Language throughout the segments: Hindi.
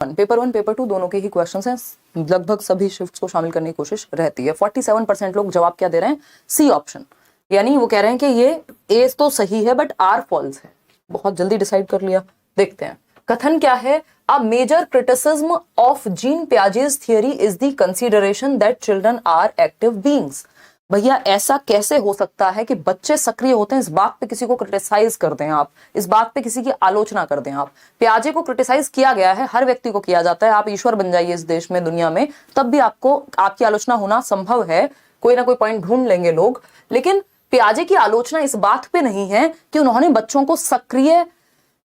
पेपर 1 पेपर 2 दोनों के ही क्वेश्चंस हैं, लगभग सभी शिफ्ट्स को शामिल करने की कोशिश रहती है। 47% लोग जवाब क्या दे रहे हैं, सी ऑप्शन, यानी वो कह रहे हैं कि ये ए तो सही है बट आर फॉल्स है। बहुत जल्दी डिसाइड कर लिया। देखते हैं कथन क्या है। A major criticism of Jean Piaget's theory is the consideration that children are active beings. भैया ऐसा कैसे हो सकता है कि बच्चे सक्रिय होते हैं, इस बात पे किसी को क्रिटिसाइज कर दें आप, इस बात पे किसी की आलोचना कर दें आप। पियाजे को क्रिटिसाइज किया गया है, हर व्यक्ति को किया जाता है, आप ईश्वर बन जाइए इस देश में दुनिया में, तब भी आपको आपकी आलोचना होना संभव है, कोई ना कोई पॉइंट ढूंढ लेंगे लोग। लेकिन पियाजे की आलोचना इस बात पे नहीं है कि उन्होंने बच्चों को सक्रिय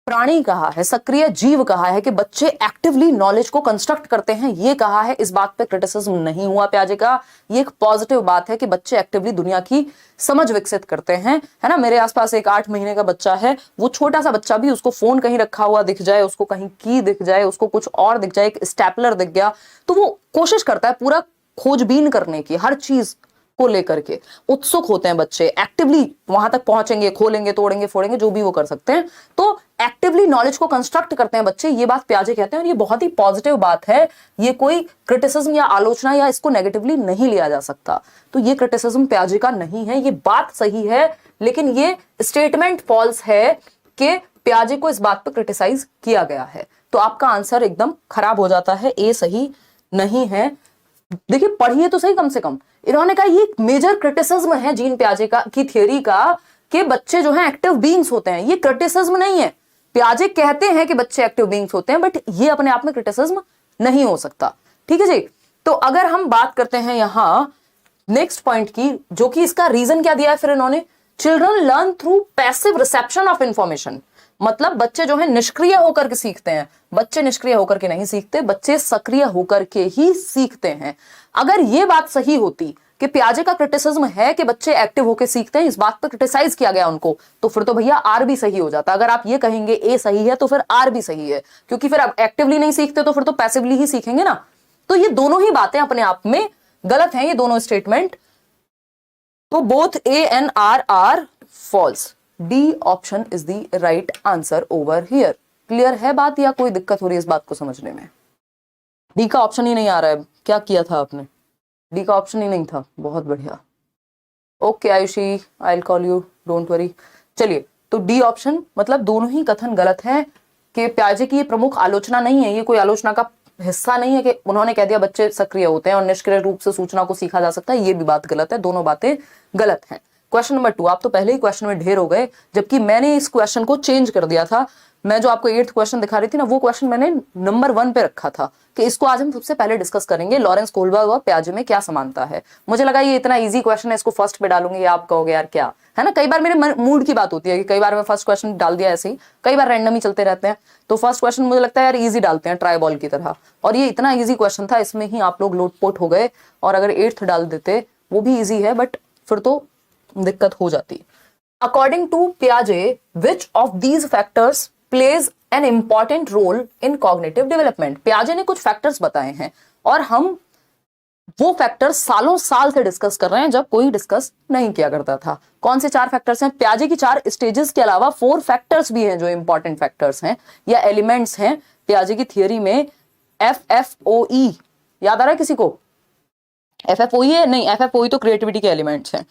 प्राणी कहा है, सक्रिय जीव कहा है, कि बच्चे एक्टिवली नॉलेज को कंस्ट्रक्ट करते हैं, ये कहा है। इस बात पे क्रिटिसिज्म नहीं हुआ पियाजे का। ये एक पॉजिटिव बात है कि बच्चे एक्टिवली दुनिया की समझ विकसित करते हैं, है ना। मेरे आसपास एक 8 महीने का बच्चा है, वो छोटा सा बच्चा भी, उसको फोन कहीं रखा हुआ दिख जाए, उसको कहीं की दिख जाए, उसको कुछ और दिख जाए, एक स्टेपलर दिख गया, तो वो कोशिश करता है पूरा खोजबीन करने की, हर चीज को लेकर के उत्सुक होते हैं बच्चे, एक्टिवली वहां तक पहुंचेंगे, खोलेंगे, तोड़ेंगे, फोड़ेंगे, जो भी वो कर सकते हैं। तो एक्टिवली नॉलेज को कंस्ट्रक्ट करते हैं बच्चे, ये बात पियाजे कहते हैं, और ये बहुत ही पॉजिटिव बात है। ये कोई क्रिटिसिज्म या आलोचना या इसको नेगेटिवली नहीं लिया जा सकता। तो ये क्रिटिसिज्म पियाजे का नहीं है, ये बात सही है, लेकिन ये स्टेटमेंट फॉल्स है कि पियाजे को इस बात पर क्रिटिसाइज किया गया है। तो आपका आंसर एकदम खराब हो जाता है, ए सही नहीं है। देखिए पढ़िए तो सही कम से कम। इन्होंने कहा ये मेजर क्रिटिसिज्म है जीन पियाजे का की थियरी का कि बच्चे जो हैं एक्टिव बीइंग्स होते हैं, ये क्रिटिसिज्म नहीं है। पियाजे कहते हैं कि बच्चे एक्टिव बीइंग्स होते हैं, बट ये अपने आप में क्रिटिसिज्म नहीं हो सकता। ठीक है जी। तो अगर हम बात करते हैं यहां नेक्स्ट पॉइंट की, जो कि इसका रीजन क्या दिया है फिर इन्होंने, children learn through passive reception of information. मतलब बच्चे जो है निष्क्रिय होकर के सीखते हैं। बच्चे निष्क्रिय होकर के नहीं सीखते, बच्चे सक्रिय होकर के ही सीखते हैं। अगर ये बात सही होती कि पियाजे का क्रिटिसिज्म है कि बच्चे एक्टिव होकर सीखते हैं, इस बात पर क्रिटिसाइज किया गया उनको, तो फिर तो भैया आर भी सही हो जाता। अगर आप ये कहेंगे ए सही है तो फिर आर भी सही है, क्योंकि फिर आप एक्टिवली नहीं सीखते तो फिर तो पैसिवली ही सीखेंगे ना। तो ये दोनों ही बातें अपने आप में गलत हैं, ये दोनों स्टेटमेंट। तो both A and R are false. D option is the right answer over here. Clear है बात या कोई दिक्कत हो रही है इस बात को समझने में? डी का ऑप्शन ही नहीं आ रहा है, क्या किया था आपने? डी का ऑप्शन ही नहीं था, बहुत बढ़िया। Okay Ayushi, I will call you, don't worry. चलिए, तो डी ऑप्शन मतलब दोनों ही कथन गलत है कि पियाजे की ये प्रमुख आलोचना नहीं है, ये कोई आलोचना का हिस्सा नहीं है कि उन्होंने कह दिया बच्चे सक्रिय होते हैं और निष्क्रिय रूप से सूचना को सीखा जा सकता है, ये भी बात गलत है। दोनों बातें गलत हैं। क्वेश्चन नंबर 2, आप तो पहले ही क्वेश्चन में ढेर हो गए, जबकि मैंने इस क्वेश्चन को चेंज कर दिया था। मैं जो आपको 8th क्वेश्चन दिखा रही थी ना, वो क्वेश्चन मैंने नंबर 1 पे रखा था कि इसको आज हम सबसे पहले डिस्कस करेंगे, लॉरेंस कोहलबर्ग और पियाजे में क्या समानता है। मुझे लगा ये इतना इजी क्वेश्चन है, इसको फर्स्ट पे डालूंगी, ये आप कहोगे यार क्या है ना। कई बार मेरे मूड की बात होती है कि कई बार मैं फर्स्ट क्वेश्चन डाल दिया ऐसे ही, कई बार रैंडम ही चलते रहते हैं। तो फर्स्ट क्वेश्चन मुझे लगता है यार इजी डालते हैं, ट्राई बॉल की तरह, और ये इतना इजी क्वेश्चन था, इसमें ही आप लोग लोटपोट हो गए। और अगर 8th डाल देते, वो भी इजी है बट फिर तो दिक्कत हो जाती। अकॉर्डिंग टू पियाजे, which of these factors plays an important role in cognitive development. पियाजे ने कुछ फैक्टर्स बताए हैं और हम वो फैक्टर्स सालों साल से डिस्कस कर रहे हैं, जब कोई डिस्कस नहीं किया करता था। कौन से 4 फैक्टर्स हैं? पियाजे की 4 स्टेजेस के अलावा 4 फैक्टर्स भी हैं जो इंपॉर्टेंट फैक्टर्स हैं या एलिमेंट्स हैं पियाजे की थियरी में। FFOE याद आ रहा है किसी को? FFOE है? नहीं, FFOE तो क्रिएटिविटी के एलिमेंट्स हैं।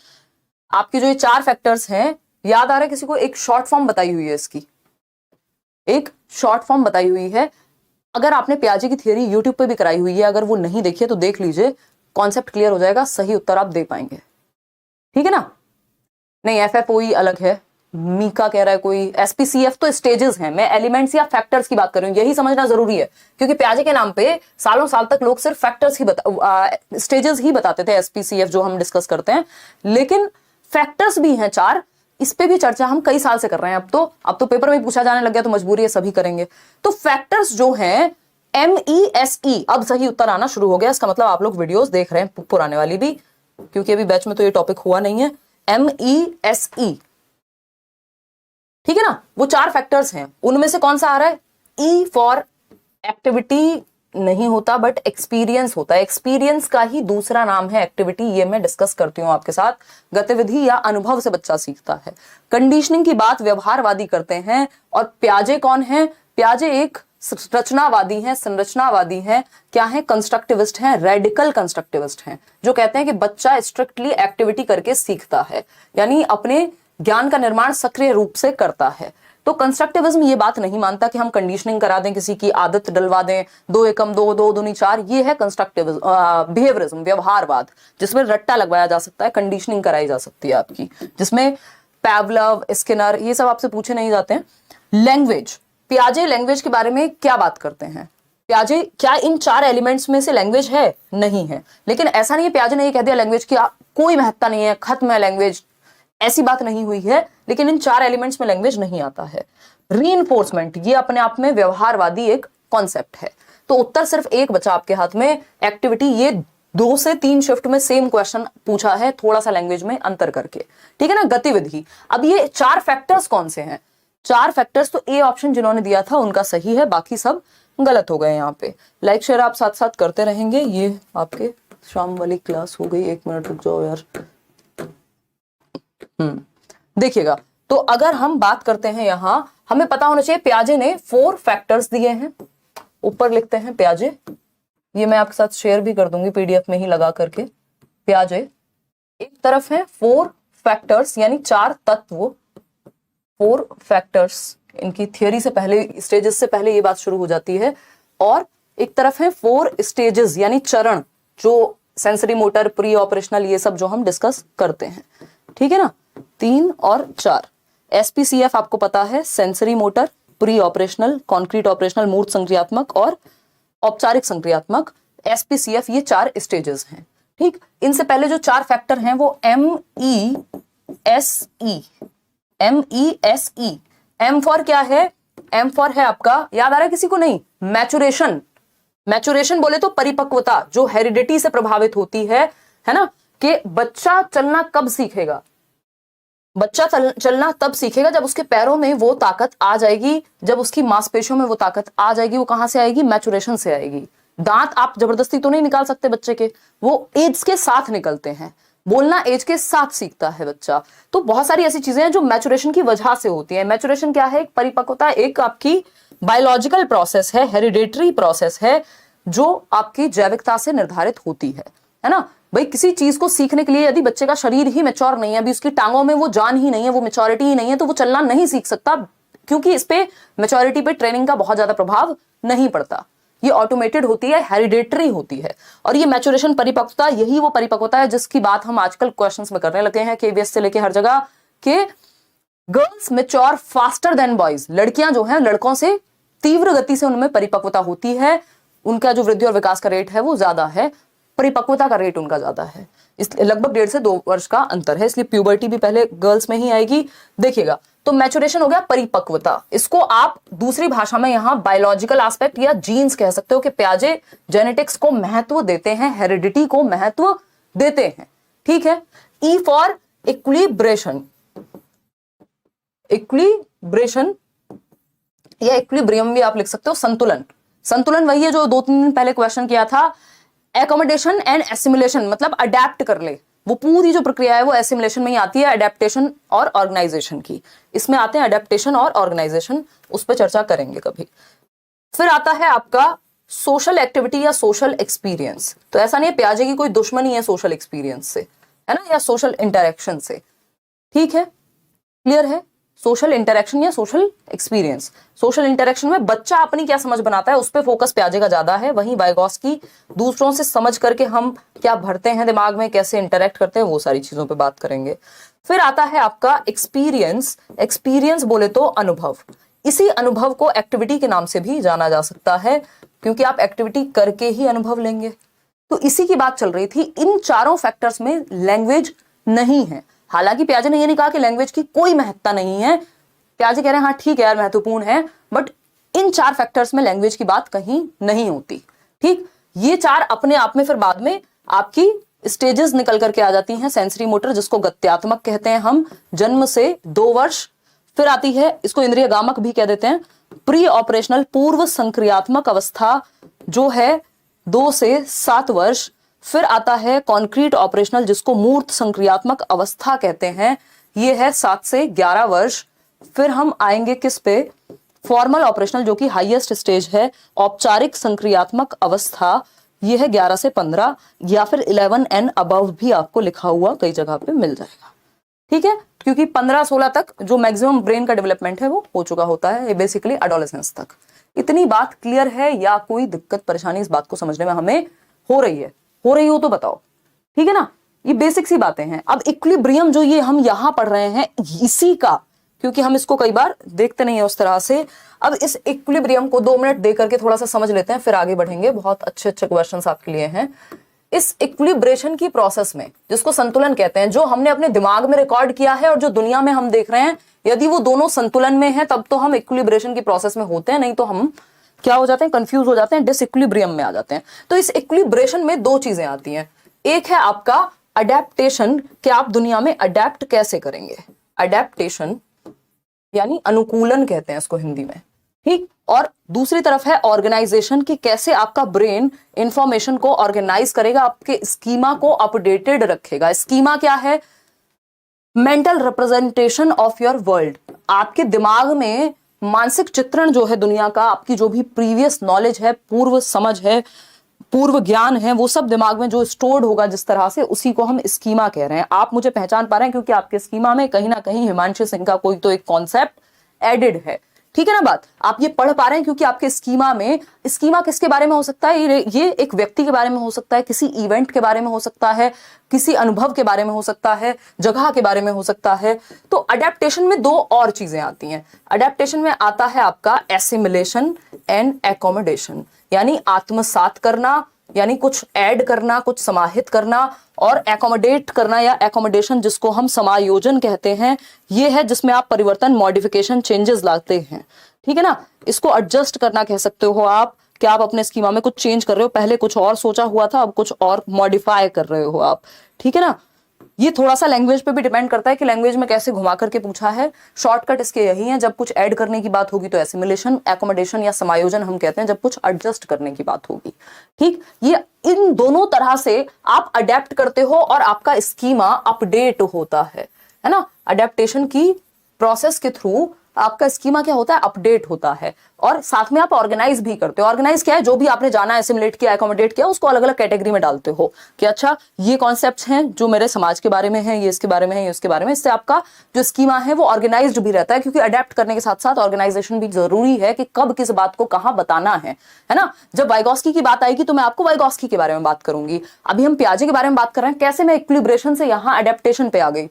आपके जो ये 4 फैक्टर्स हैं, याद आ रहा है किसी को? एक शॉर्ट फॉर्म बताई हुई है इसकी, एक शॉर्ट फॉर्म बताई हुई है। अगर आपने पियाजे की थियरी यूट्यूब पे भी कराई हुई है, अगर वो नहीं देखी है तो देख लीजिए, कॉन्सेप्ट क्लियर हो जाएगा, सही उत्तर आप दे पाएंगे। ठीक है ना? नहीं, FFOE अलग है, मीका कह रहा है कोई। SPCF तो स्टेजेस हैं, मैं एलिमेंट्स या फैक्टर्स की बात कर रही हूं, यही समझना जरूरी है, क्योंकि पियाजे के नाम पे सालों साल तक लोग सिर्फ फैक्टर्स ही स्टेजेस ही बताते थे, SPCF जो हम डिस्कस करते हैं, लेकिन फैक्टर्स भी हैं 4। इस पे भी चर्चा हम कई साल से कर रहे हैं। अब तो पेपर में पूछा जाने लग गया, तो मजबूरी है, सभी करेंगे। तो फैक्टर्स जो हैं MESE, अब सही उत्तर आना शुरू हो गया, इसका मतलब आप लोग वीडियोस देख रहे हैं, पुराने वाली भी, क्योंकि अभी बैच में तो ये टॉपिक हुआ नहीं है। MESE, ठीक है ना? वो 4 फैक्टर्स हैं, उनमें से कौन सा आ रहा है? E फॉर एक्टिविटी नहीं होता, बट एक्सपीरियंस होता है। एक्सपीरियंस का ही दूसरा नाम है एक्टिविटी, ये मैं डिस्कस करती हूं आपके साथ। गतिविधि या अनुभव से बच्चा सीखता है। कंडीशनिंग की बात व्यवहारवादी करते हैं, और पियाजे कौन है? प्याजे एक रचनावादी हैं, संरचनावादी हैं, क्या है, कंस्ट्रक्टिविस्ट हैं, रेडिकल कंस्ट्रक्टिविस्ट हैं, जो कहते हैं कि बच्चा स्ट्रिक्टली एक्टिविटी करके सीखता है, यानी अपने ज्ञान का निर्माण सक्रिय रूप से करता है। तो कंस्ट्रक्टिविज्म ये बात नहीं मानता कि हम कंडीशनिंग करा दें, किसी की आदत डलवा दें, 2 एकम 2, 2 दूनी 4, ये है कंस्ट्रक्टिविज्म, बिहेवियरिज्म, व्यवहारवाद, जिसमें रट्टा लगवाया जा सकता है, कंडीशनिंग कराई जा सकती है आपकी, जिसमें पैवलव, स्किनर, ये सब आपसे पूछे नहीं जाते हैं। लैंग्वेज, पियाजे लैंग्वेज के बारे में क्या बात करते हैं? पियाजे क्या इन 4 एलिमेंट्स में से लैंग्वेज है? नहीं है। लेकिन ऐसा नहीं है पियाजे ने ये कह दिया लैंग्वेज की कोई महत्ता नहीं है, खत्म है लैंग्वेज, ऐसी बात नहीं हुई है। लेकिन इन 4 एलिमेंट्स में लैंग्वेज नहीं आता है। रीइंफोर्समेंट, ये अपने आप में व्यवहारवादी एक कॉन्सेप्ट है। तो उत्तर सिर्फ एक बचा आपके हाथ में, एक्टिविटी। ये 2 से 3 शिफ्ट में सेम क्वेश्चन पूछा है, थोड़ा सा लैंग्वेज में अंतर करके, ठीक है ना। गतिविधि, अब ये 4 फैक्टर्स कौन से हैं? 4 फैक्टर्स, तो ए ऑप्शन जिन्होंने दिया था उनका सही है, बाकी सब गलत हो गए। यहाँ पे लाइक शेयर आप साथ साथ करते रहेंगे। ये आपके शाम वाली क्लास हो गई, 1 मिनट रुक जाओ यार। देखिएगा, तो अगर हम बात करते हैं, यहां हमें पता होना चाहिए पियाजे ने 4 फैक्टर्स दिए हैं, ऊपर लिखते हैं पियाजे, ये मैं आपके साथ शेयर भी कर दूंगी पीडीएफ में ही लगा करके। पियाजे एक तरफ है 4 फैक्टर्स, यानी 4 तत्व, 4 फैक्टर्स, इनकी थियोरी से पहले, स्टेजेस से पहले ये बात शुरू हो जाती है। और एक तरफ है 4 स्टेजेस, यानी चरण, जो सेंसरी मोटर, प्री ऑपरेशनल, ये सब जो हम डिस्कस करते हैं, ठीक है ना। 3 और 4 SPCF आपको पता है, sensory motor, pre operational, concrete operational, मूर्त संक्रियात्मक और औपचारिक संक्रियात्मक। SPCF ये 4 स्टेजेस हैं, ठीक। इनसे पहले जो 4 फैक्टर हैं वो MESE, MESE। M फॉर क्या है? M फॉर है आपका, याद आ रहा है किसी को? नहीं, मैचुरेशन। मैचुरेशन बोले तो परिपक्वता, जो हेरिडिटी से प्रभावित होती है ना, कि बच्चा चलना कब सीखेगा? बच्चा चलना तब सीखेगा जब उसके पैरों में वो ताकत आ जाएगी, जब उसकी मांसपेशियों में वो ताकत आ जाएगी। वो कहां से आएगी? मैचुरेशन से आएगी। दांत आप जबरदस्ती तो नहीं निकाल सकते बच्चे के, वो एज के साथ निकलते हैं। बोलना एज के साथ सीखता है बच्चा। तो बहुत सारी ऐसी चीजें हैं जो मैचुरेशन की वजह से होती है। मैचुरेशन क्या है? एक परिपक्वता, एक आपकी बायोलॉजिकल प्रोसेस है, हेरिडेटरी प्रोसेस है, जो आपकी जैविकता से निर्धारित होती है ना। भाई किसी चीज को सीखने के लिए यदि बच्चे का शरीर ही मैच्योर नहीं है, अभी उसकी टांगों में वो जान ही नहीं है, वो मैच्योरिटी ही नहीं है, तो वो चलना नहीं सीख सकता, क्योंकि इस पे मैच्योरिटी पे ट्रेनिंग का बहुत ज्यादा प्रभाव नहीं पड़ता। ये ऑटोमेटेड होती है, हेरिडेटरी होती है। और ये मैच्योरेशन, परिपक्वता, यही वो परिपक्वता है जिसकी बात हम आजकल क्वेश्चंस में करने लगे हैं, KVS से लेके हर जगह, कि girls mature faster than boys. लड़कियां जो हैं लड़कों से तीव्र गति से उनमें परिपक्वता होती है, उनका जो वृद्धि और विकास का रेट है वो ज्यादा है, परिपक्वता का रेट उनका ज्यादा है। इसलिए लगभग 1.5 से 2 वर्ष का अंतर है, इसलिए प्यूबर्टी भी पहले गर्ल्स में ही आएगी। देखिएगा, तो मैचुरेशन हो गया परिपक्वता। इसको आप दूसरी भाषा में यहाँ बायोलॉजिकल एस्पेक्ट या जीन्स कह सकते हो, कि पियाजे जेनेटिक्स को महत्व देते हैं, हेरिडिटी को महत्व देते हैं, ठीक है। ई फॉर इक्विलिब्रेशन, इक्विलिब्रेशन या इक्विलिब्रियम भी आप लिख सकते हो, संतुलन। संतुलन वही है जो 2-3 दिन पहले क्वेश्चन किया था। एकोमोडेशन एंड एसिमुलेशन, मतलब अडेप्ट कर ले, वो पूरी जो प्रक्रिया है वो एसिमुलेशन में ही आती है, अडेप्टेशन और ऑर्गेनाइजेशन की। इसमें आते हैं अडेप्टेशन और ऑर्गेनाइजेशन, उस पर चर्चा करेंगे कभी। फिर आता है आपका सोशल एक्टिविटी या सोशल एक्सपीरियंस। तो ऐसा नहीं है पियाजे की कोई दुश्मनी है सोशल एक्सपीरियंस से, है ना, या सोशल इंटरेक्शन से, ठीक है, क्लियर है। सोशल इंटरेक्शन या सोशल एक्सपीरियंस, सोशल इंटरेक्शन में बच्चा अपनी क्या समझ बनाता है उस पे फोकस पियाजे का ज्यादा है। वहीं वाइगॉस्की दूसरों से समझ करके हम क्या भरते हैं दिमाग में, कैसे इंटरेक्ट करते हैं, वो सारी चीजों पे बात करेंगे। फिर आता है आपका एक्सपीरियंस। एक्सपीरियंस बोले तो अनुभव। इसी अनुभव को एक्टिविटी के नाम से भी जाना जा सकता है, क्योंकि आप एक्टिविटी करके ही अनुभव लेंगे। तो इसी की बात चल रही थी। इन 4 फैक्टर्स में लैंग्वेज नहीं है। हालांकि पियाजे ने ये नहीं कहा कि लैंग्वेज की कोई महत्ता नहीं है। पियाजे कह रहे हैं हाँ ठीक है यार महत्वपूर्ण है, बट इन 4 फैक्टर्स में लैंग्वेज की बात कहीं नहीं होती, ठीक। ये 4 अपने आप में फिर बाद में आपकी स्टेजेस निकल करके आ जाती हैं। सेंसरी मोटर, जिसको गत्यात्मक कहते हैं हम, जन्म से 2 वर्ष। फिर आती है, इसको इंद्रिय गामक भी कह देते हैं, प्री ऑपरेशनल, पूर्व संक्रियात्मक अवस्था, जो है 2 से 7 वर्ष। फिर आता है कॉन्क्रीट ऑपरेशनल, जिसको मूर्त संक्रियात्मक अवस्था कहते हैं, ये है 7 से 11 वर्ष। फिर हम आएंगे किस पे? फॉर्मल ऑपरेशनल जो कि हाईएस्ट स्टेज है, औपचारिक संक्रियात्मक अवस्था, ये है 11 से 15 या फिर 11 एंड अबव भी आपको लिखा हुआ कई जगह पे मिल जाएगा। ठीक है, क्योंकि 15-16 तक जो मैक्सिमम ब्रेन का डेवलपमेंट है वो हो चुका होता है, ये बेसिकली एडोलेसेंस तक। इतनी बात क्लियर है या कोई दिक्कत परेशानी इस बात को समझने में हमें हो रही है? हो रही हो तो बताओ, ठीक है ना। ये बेसिक सी बातें हैं। अब इक्विलिब्रियम जो ये हम यहां पढ़ रहे हैं इसी का, क्योंकि हम इसको कई बार देखते नहीं है उस तरह से, अब इस इक्विलिब्रियम को 2 मिनट दे करके थोड़ा सा समझ लेते हैं, फिर आगे बढ़ेंगे। बहुत अच्छे अच्छे क्वेश्चंस आपके लिए हैं। इस इक्विलिब्रेशन की प्रोसेस में, जिसको संतुलन कहते हैं, जो हमने अपने दिमाग में रिकॉर्ड किया है और जो दुनिया में हम देख रहे हैं, यदि वो दोनों संतुलन में है तब तो हम इक्विलिब्रेशन की प्रोसेस में होते हैं, नहीं तो हम क्या हो जाते हैं, कंफ्यूज हो जाते हैं, डिसइक्विलिब्रियम में आ जाते हैं। तो इस इक्विलिब्रेशन में 2 चीजें आती हैं। एक है आपका अडेप्टेशन, कि आप दुनिया में अडेप्ट कैसे करेंगे, अडेप्टेशन यानी अनुकूलन कहते हैं इसको हिंदी में, ठीक। और दूसरी तरफ है ऑर्गेनाइजेशन, कि कैसे आपका ब्रेन इंफॉर्मेशन को ऑर्गेनाइज करेगा, आपके स्कीमा को अपडेटेड रखेगा। स्कीमा क्या है? Mental representation of your world. आपके दिमाग में मानसिक चित्रण जो है दुनिया का, आपकी जो भी प्रीवियस नॉलेज है, पूर्व समझ है, पूर्व ज्ञान है, वो सब दिमाग में जो स्टोर्ड होगा जिस तरह से, उसी को हम स्कीमा कह रहे हैं। आप मुझे पहचान पा रहे हैं क्योंकि आपके स्कीमा में कहीं ना कहीं हिमांशु सिंह का कोई तो एक कॉन्सेप्ट एडेड है, ठीक है ना बात। आप ये पढ़ पा रहे हैं क्योंकि आपके स्कीमा में, स्कीमा किसके बारे में हो सकता है? ये एक व्यक्ति के बारे में हो सकता है, किसी इवेंट के बारे में हो सकता है, किसी अनुभव के बारे में हो सकता है, जगह के बारे में हो सकता है। तो अडेप्टेशन में 2 और चीजें आती हैं। अडेप्टेशन में आता है आपका एसिमिलेशन एंड एकोमोडेशन, यानी आत्मसात करना, यानी कुछ ऐड करना, कुछ समाहित करना, और एकोमोडेट करना या एकोमोडेशन जिसको हम समायोजन कहते हैं, ये है जिसमें आप परिवर्तन, मॉडिफिकेशन, चेंजेस लाते हैं, ठीक है ना। इसको एडजस्ट करना कह सकते हो आप, कि आप अपने स्कीमा में कुछ चेंज कर रहे हो, पहले कुछ और सोचा हुआ था, अब कुछ और मॉडिफाई कर रहे हो आप, ठीक है ना। ये थोड़ा सा लैंग्वेज पे भी डिपेंड करता है कि लैंग्वेज में कैसे घुमा करके पूछा है। शॉर्टकट इसके यही है, जब कुछ ऐड करने की बात होगी तो एसिमिलेशन, एकोमोडेशन या समायोजन हम कहते हैं जब कुछ एडजस्ट करने की बात होगी, ठीक। ये इन दोनों तरह से आप अडेप्ट करते हो और आपका स्कीमा अपडेट होता है ना। अडेप्टेशन की प्रोसेस के थ्रू आपका स्कीमा क्या होता है, अपडेट होता है, और साथ में आप ऑर्गेनाइज भी करते हो। ऑर्गेनाइज क्या है? जो भी आपने जाना, एसिमुलेट किया, एकोमोडेट किया, उसको अलग अलग कैटेगरी में डालते हो कि अच्छा ये कॉन्सेप्ट्स हैं जो मेरे समाज के बारे में है, ये इसके बारे में है, ये इसके बारे में। इससे आपका जो स्कीमा है वो ऑर्गेनाइज्ड भी रहता है, क्योंकि अडेप्ट करने के साथ साथ ऑर्गेनाइजेशन भी जरूरी है कि कब किस बात को कहाँ बताना है ना। जब वाइगॉस्की की बात आएगी तो मैं आपको वाइगॉस्की के बारे में बात करूंगी। अभी हम पियाजे के बारे में बात कर रहे हैं, कैसे मैं इक्विलिब्रेशन से यहाँ अडेप्टेशन पे आ गई,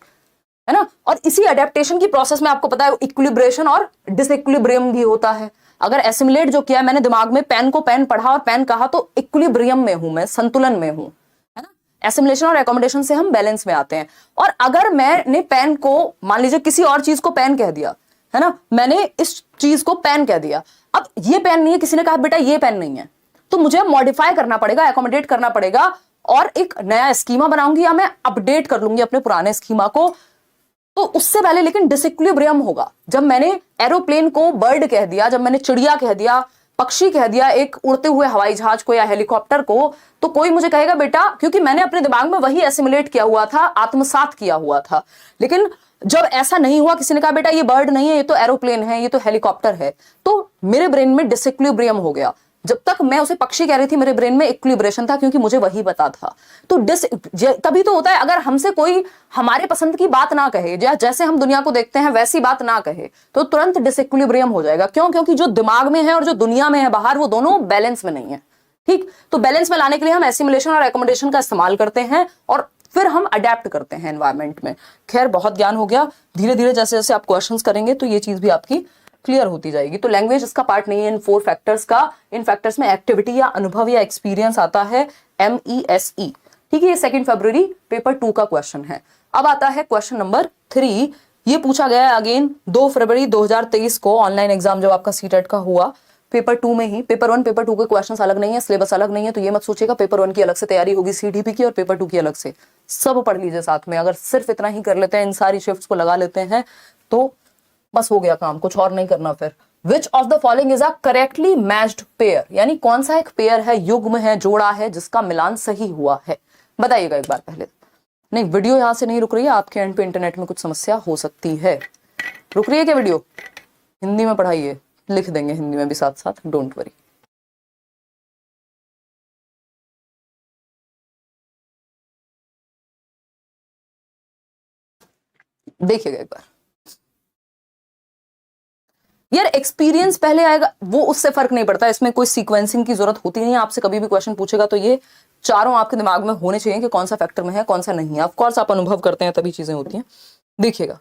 है ना। और इसी अडेप्टेशन की प्रोसेस में आपको पता है इक्विलिब्रेशन और डिसइक्विलिब्रियम भी होता है। अगर एसिमुलेट जो किया है मैंने दिमाग में, पेन को पेन पढ़ा और पेन कहा, तो इक्विलिब्रियम में हूं मैं, संतुलन में हूं, है ना। एसिमुलेशन और एकोमोडेशन से हम बैलेंस में आते हैं। और अगर मैंने पेन को, मान लीजिए किसी और चीज को पेन कह दिया, है ना, मैंने इस चीज को पेन कह दिया, अब ये पेन नहीं है, किसी ने कहा बेटा ये पेन नहीं है, तो मुझे मॉडिफाई करना पड़ेगा, एकोमोडेट करना पड़ेगा, और एक नया स्कीमा बनाऊंगी या मैं अपडेट कर लूंगी अपने पुराने स्कीमा को। तो उससे पहले लेकिन डिसइक्विलिब्रियम होगा। जब मैंने एरोप्लेन को बर्ड कह दिया, जब मैंने चिड़िया कह दिया, पक्षी कह दिया, एक उड़ते हुए हवाई जहाज को या हेलीकॉप्टर को, तो कोई मुझे कहेगा बेटा, क्योंकि मैंने अपने दिमाग में वही एसिमुलेट किया हुआ था, आत्मसात किया हुआ था। लेकिन जब ऐसा नहीं हुआ, किसी ने कहा बेटा ये बर्ड नहीं है, ये तो एरोप्लेन है, ये तो हेलीकॉप्टर है, तो मेरे ब्रेन में डिसइक्विलिब्रियम हो गया। जब तक मैं उसे पक्षी कह रही थी मेरे ब्रेन में इक्विलिब्रेशन था, क्योंकि मुझे वही पता था। तो तभी तो होता है, अगर हमसे कोई हमारे पसंद की बात ना कहे, या जैसे हम दुनिया को देखते हैं वैसी बात ना कहे, तो तुरंत डिसइक्विलिब्रियम हो जाएगा। क्यों? क्योंकि जो दिमाग में है और जो दुनिया में है बाहर, वो दोनों बैलेंस में नहीं है, ठीक। तो बैलेंस में लाने के लिए हम एसिमुलेशन और एकोमोडेशन का इस्तेमाल करते हैं, और फिर हम अडेप्ट करते हैं एनवायरमेंट में। खैर, बहुत ज्ञान हो गया। धीरे धीरे जैसे जैसे आप क्वेश्चंस करेंगे तो ये चीज भी आपकी क्लियर होती जाएगी। तो लैंग्वेज इसका पार्ट नहीं है इन 4 फैक्टर्स का। इन फैक्टर्स में एक्टिविटी या अनुभव या एक्सपीरियंस आता है, MESE, ठीक है। ये 2 फरवरी पेपर 2 का क्वेश्चन है। अब आता है क्वेश्चन नंबर 3। ये पूछा गया है अगेन 2 फरवरी 2023 को, ऑनलाइन एग्जाम जब आपका सीटेट का हुआ, पेपर 2 में ही। पेपर 1 पेपर 2 के क्वेश्चंस अलग नहीं है, सिलेबस अलग नहीं है, तो ये मत सोचिएगा पेपर 1 की अलग से तैयारी होगी CDP की और पेपर 2 की अलग से। सब पढ़ लीजिए साथ में। अगर सिर्फ इतना ही कर लेते हैं, इन सारी शिफ्ट्स को लगा लेते हैं, तो बस हो गया काम, कुछ और नहीं करना। फिर विच of the following is a correctly matched pair, यानी कौन सा एक पेयर है, युग्म है, जोड़ा है, जिसका मिलान सही हुआ है, बताइएगा एक बार पहले। नहीं, वीडियो यहां से नहीं रुक रही है, आपके एंड पे इंटरनेट में कुछ समस्या हो सकती है। रुक रही है क्या वीडियो? हिंदी में पढ़ाइए लिख देंगे हिंदी में भी साथ साथ, डोंट वरी। देखिएगा एक बार यार, एक्सपीरियंस पहले आएगा वो उससे फर्क नहीं पड़ता, इसमें कोई सीक्वेंसिंग की जरूरत होती नहीं है। आपसे कभी भी क्वेश्चन पूछेगा तो ये चारों आपके दिमाग में होने चाहिए कि कौन सा फैक्टर में है कौन सा नहीं है। ऑफ कोर्स आप अनुभव करते हैं तभी चीजें होती हैं। देखिएगा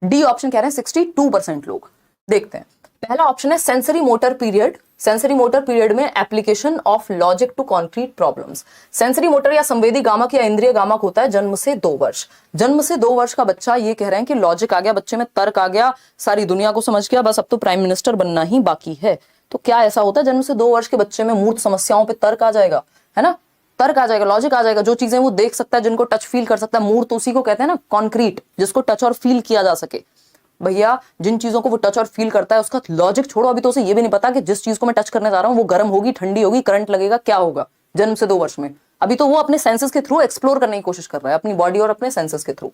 डी ऑप्शन कह रहे हैं 62% लोग। देखते हैं, पहला ऑप्शन है sensory motor period. Sensory motor period में application of logic to concrete problems. Sensory motor या संवेदी गामक या इंद्रिय गामक होता है जन्म से 2 वर्ष। जन्म से 2 वर्ष का बच्चा, ये कह रहे हैं कि लॉजिक आ गया बच्चे में, तर्क आ गया, सारी दुनिया को समझ गया, बस अब तो प्राइम मिनिस्टर बनना ही बाकी है। तो क्या ऐसा होता है जन्म से 2 वर्ष के बच्चे में मूर्त समस्याओं पर तर्क आ जाएगा, है ना, तर्क आ जाएगा, लॉजिक आ जाएगा, जो चीजें वो देख सकता है, जिनको टच फील कर सकता है। मूर्त उसी को कहते हैं ना, कॉन्क्रीट, जिसको टच और फील किया जा सके। भैया जिन चीजों को वो टच और फील करता है उसका लॉजिक छोड़ो, अभी तो उसे ये भी नहीं पता कि जिस चीज को मैं टच करने जा रहा हूं वो गर्म होगी, ठंडी होगी, करंट लगेगा, क्या होगा। जन्म से 2 वर्ष में अभी तो वो अपने सेंसेस के थ्रू एक्सप्लोर करने की कोशिश कर रहा है, अपनी बॉडी और अपने सेंसेस के थ्रू।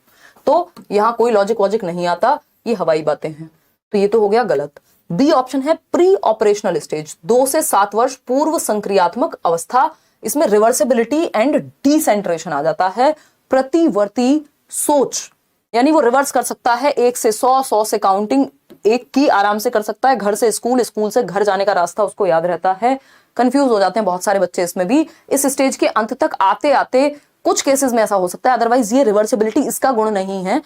तो यहाँ कोई लॉजिक वॉजिक नहीं आता, ये हवाई बातें हैं। तो ये तो हो गया गलत। बी ऑप्शन है प्री ऑपरेशनल स्टेज, 2 से 7 वर्ष पूर्व संक्रियात्मक अवस्था। इसमें रिवर्सिबिलिटी एंड डिसेंट्रेशन आ जाता है। प्रतिवर्ती सोच, यानी वो रिवर्स कर सकता है 1 से 100, 100 से काउंटिंग 1 की आराम से कर सकता है। घर से स्कूल, स्कूल से घर जाने का रास्ता उसको याद रहता है। कंफ्यूज हो जाते हैं बहुत सारे बच्चे इसमें भी। इस स्टेज के अंत तक आते आते कुछ केसेस में ऐसा हो सकता है, अदरवाइज ये रिवर्सिबिलिटी इसका गुण नहीं है।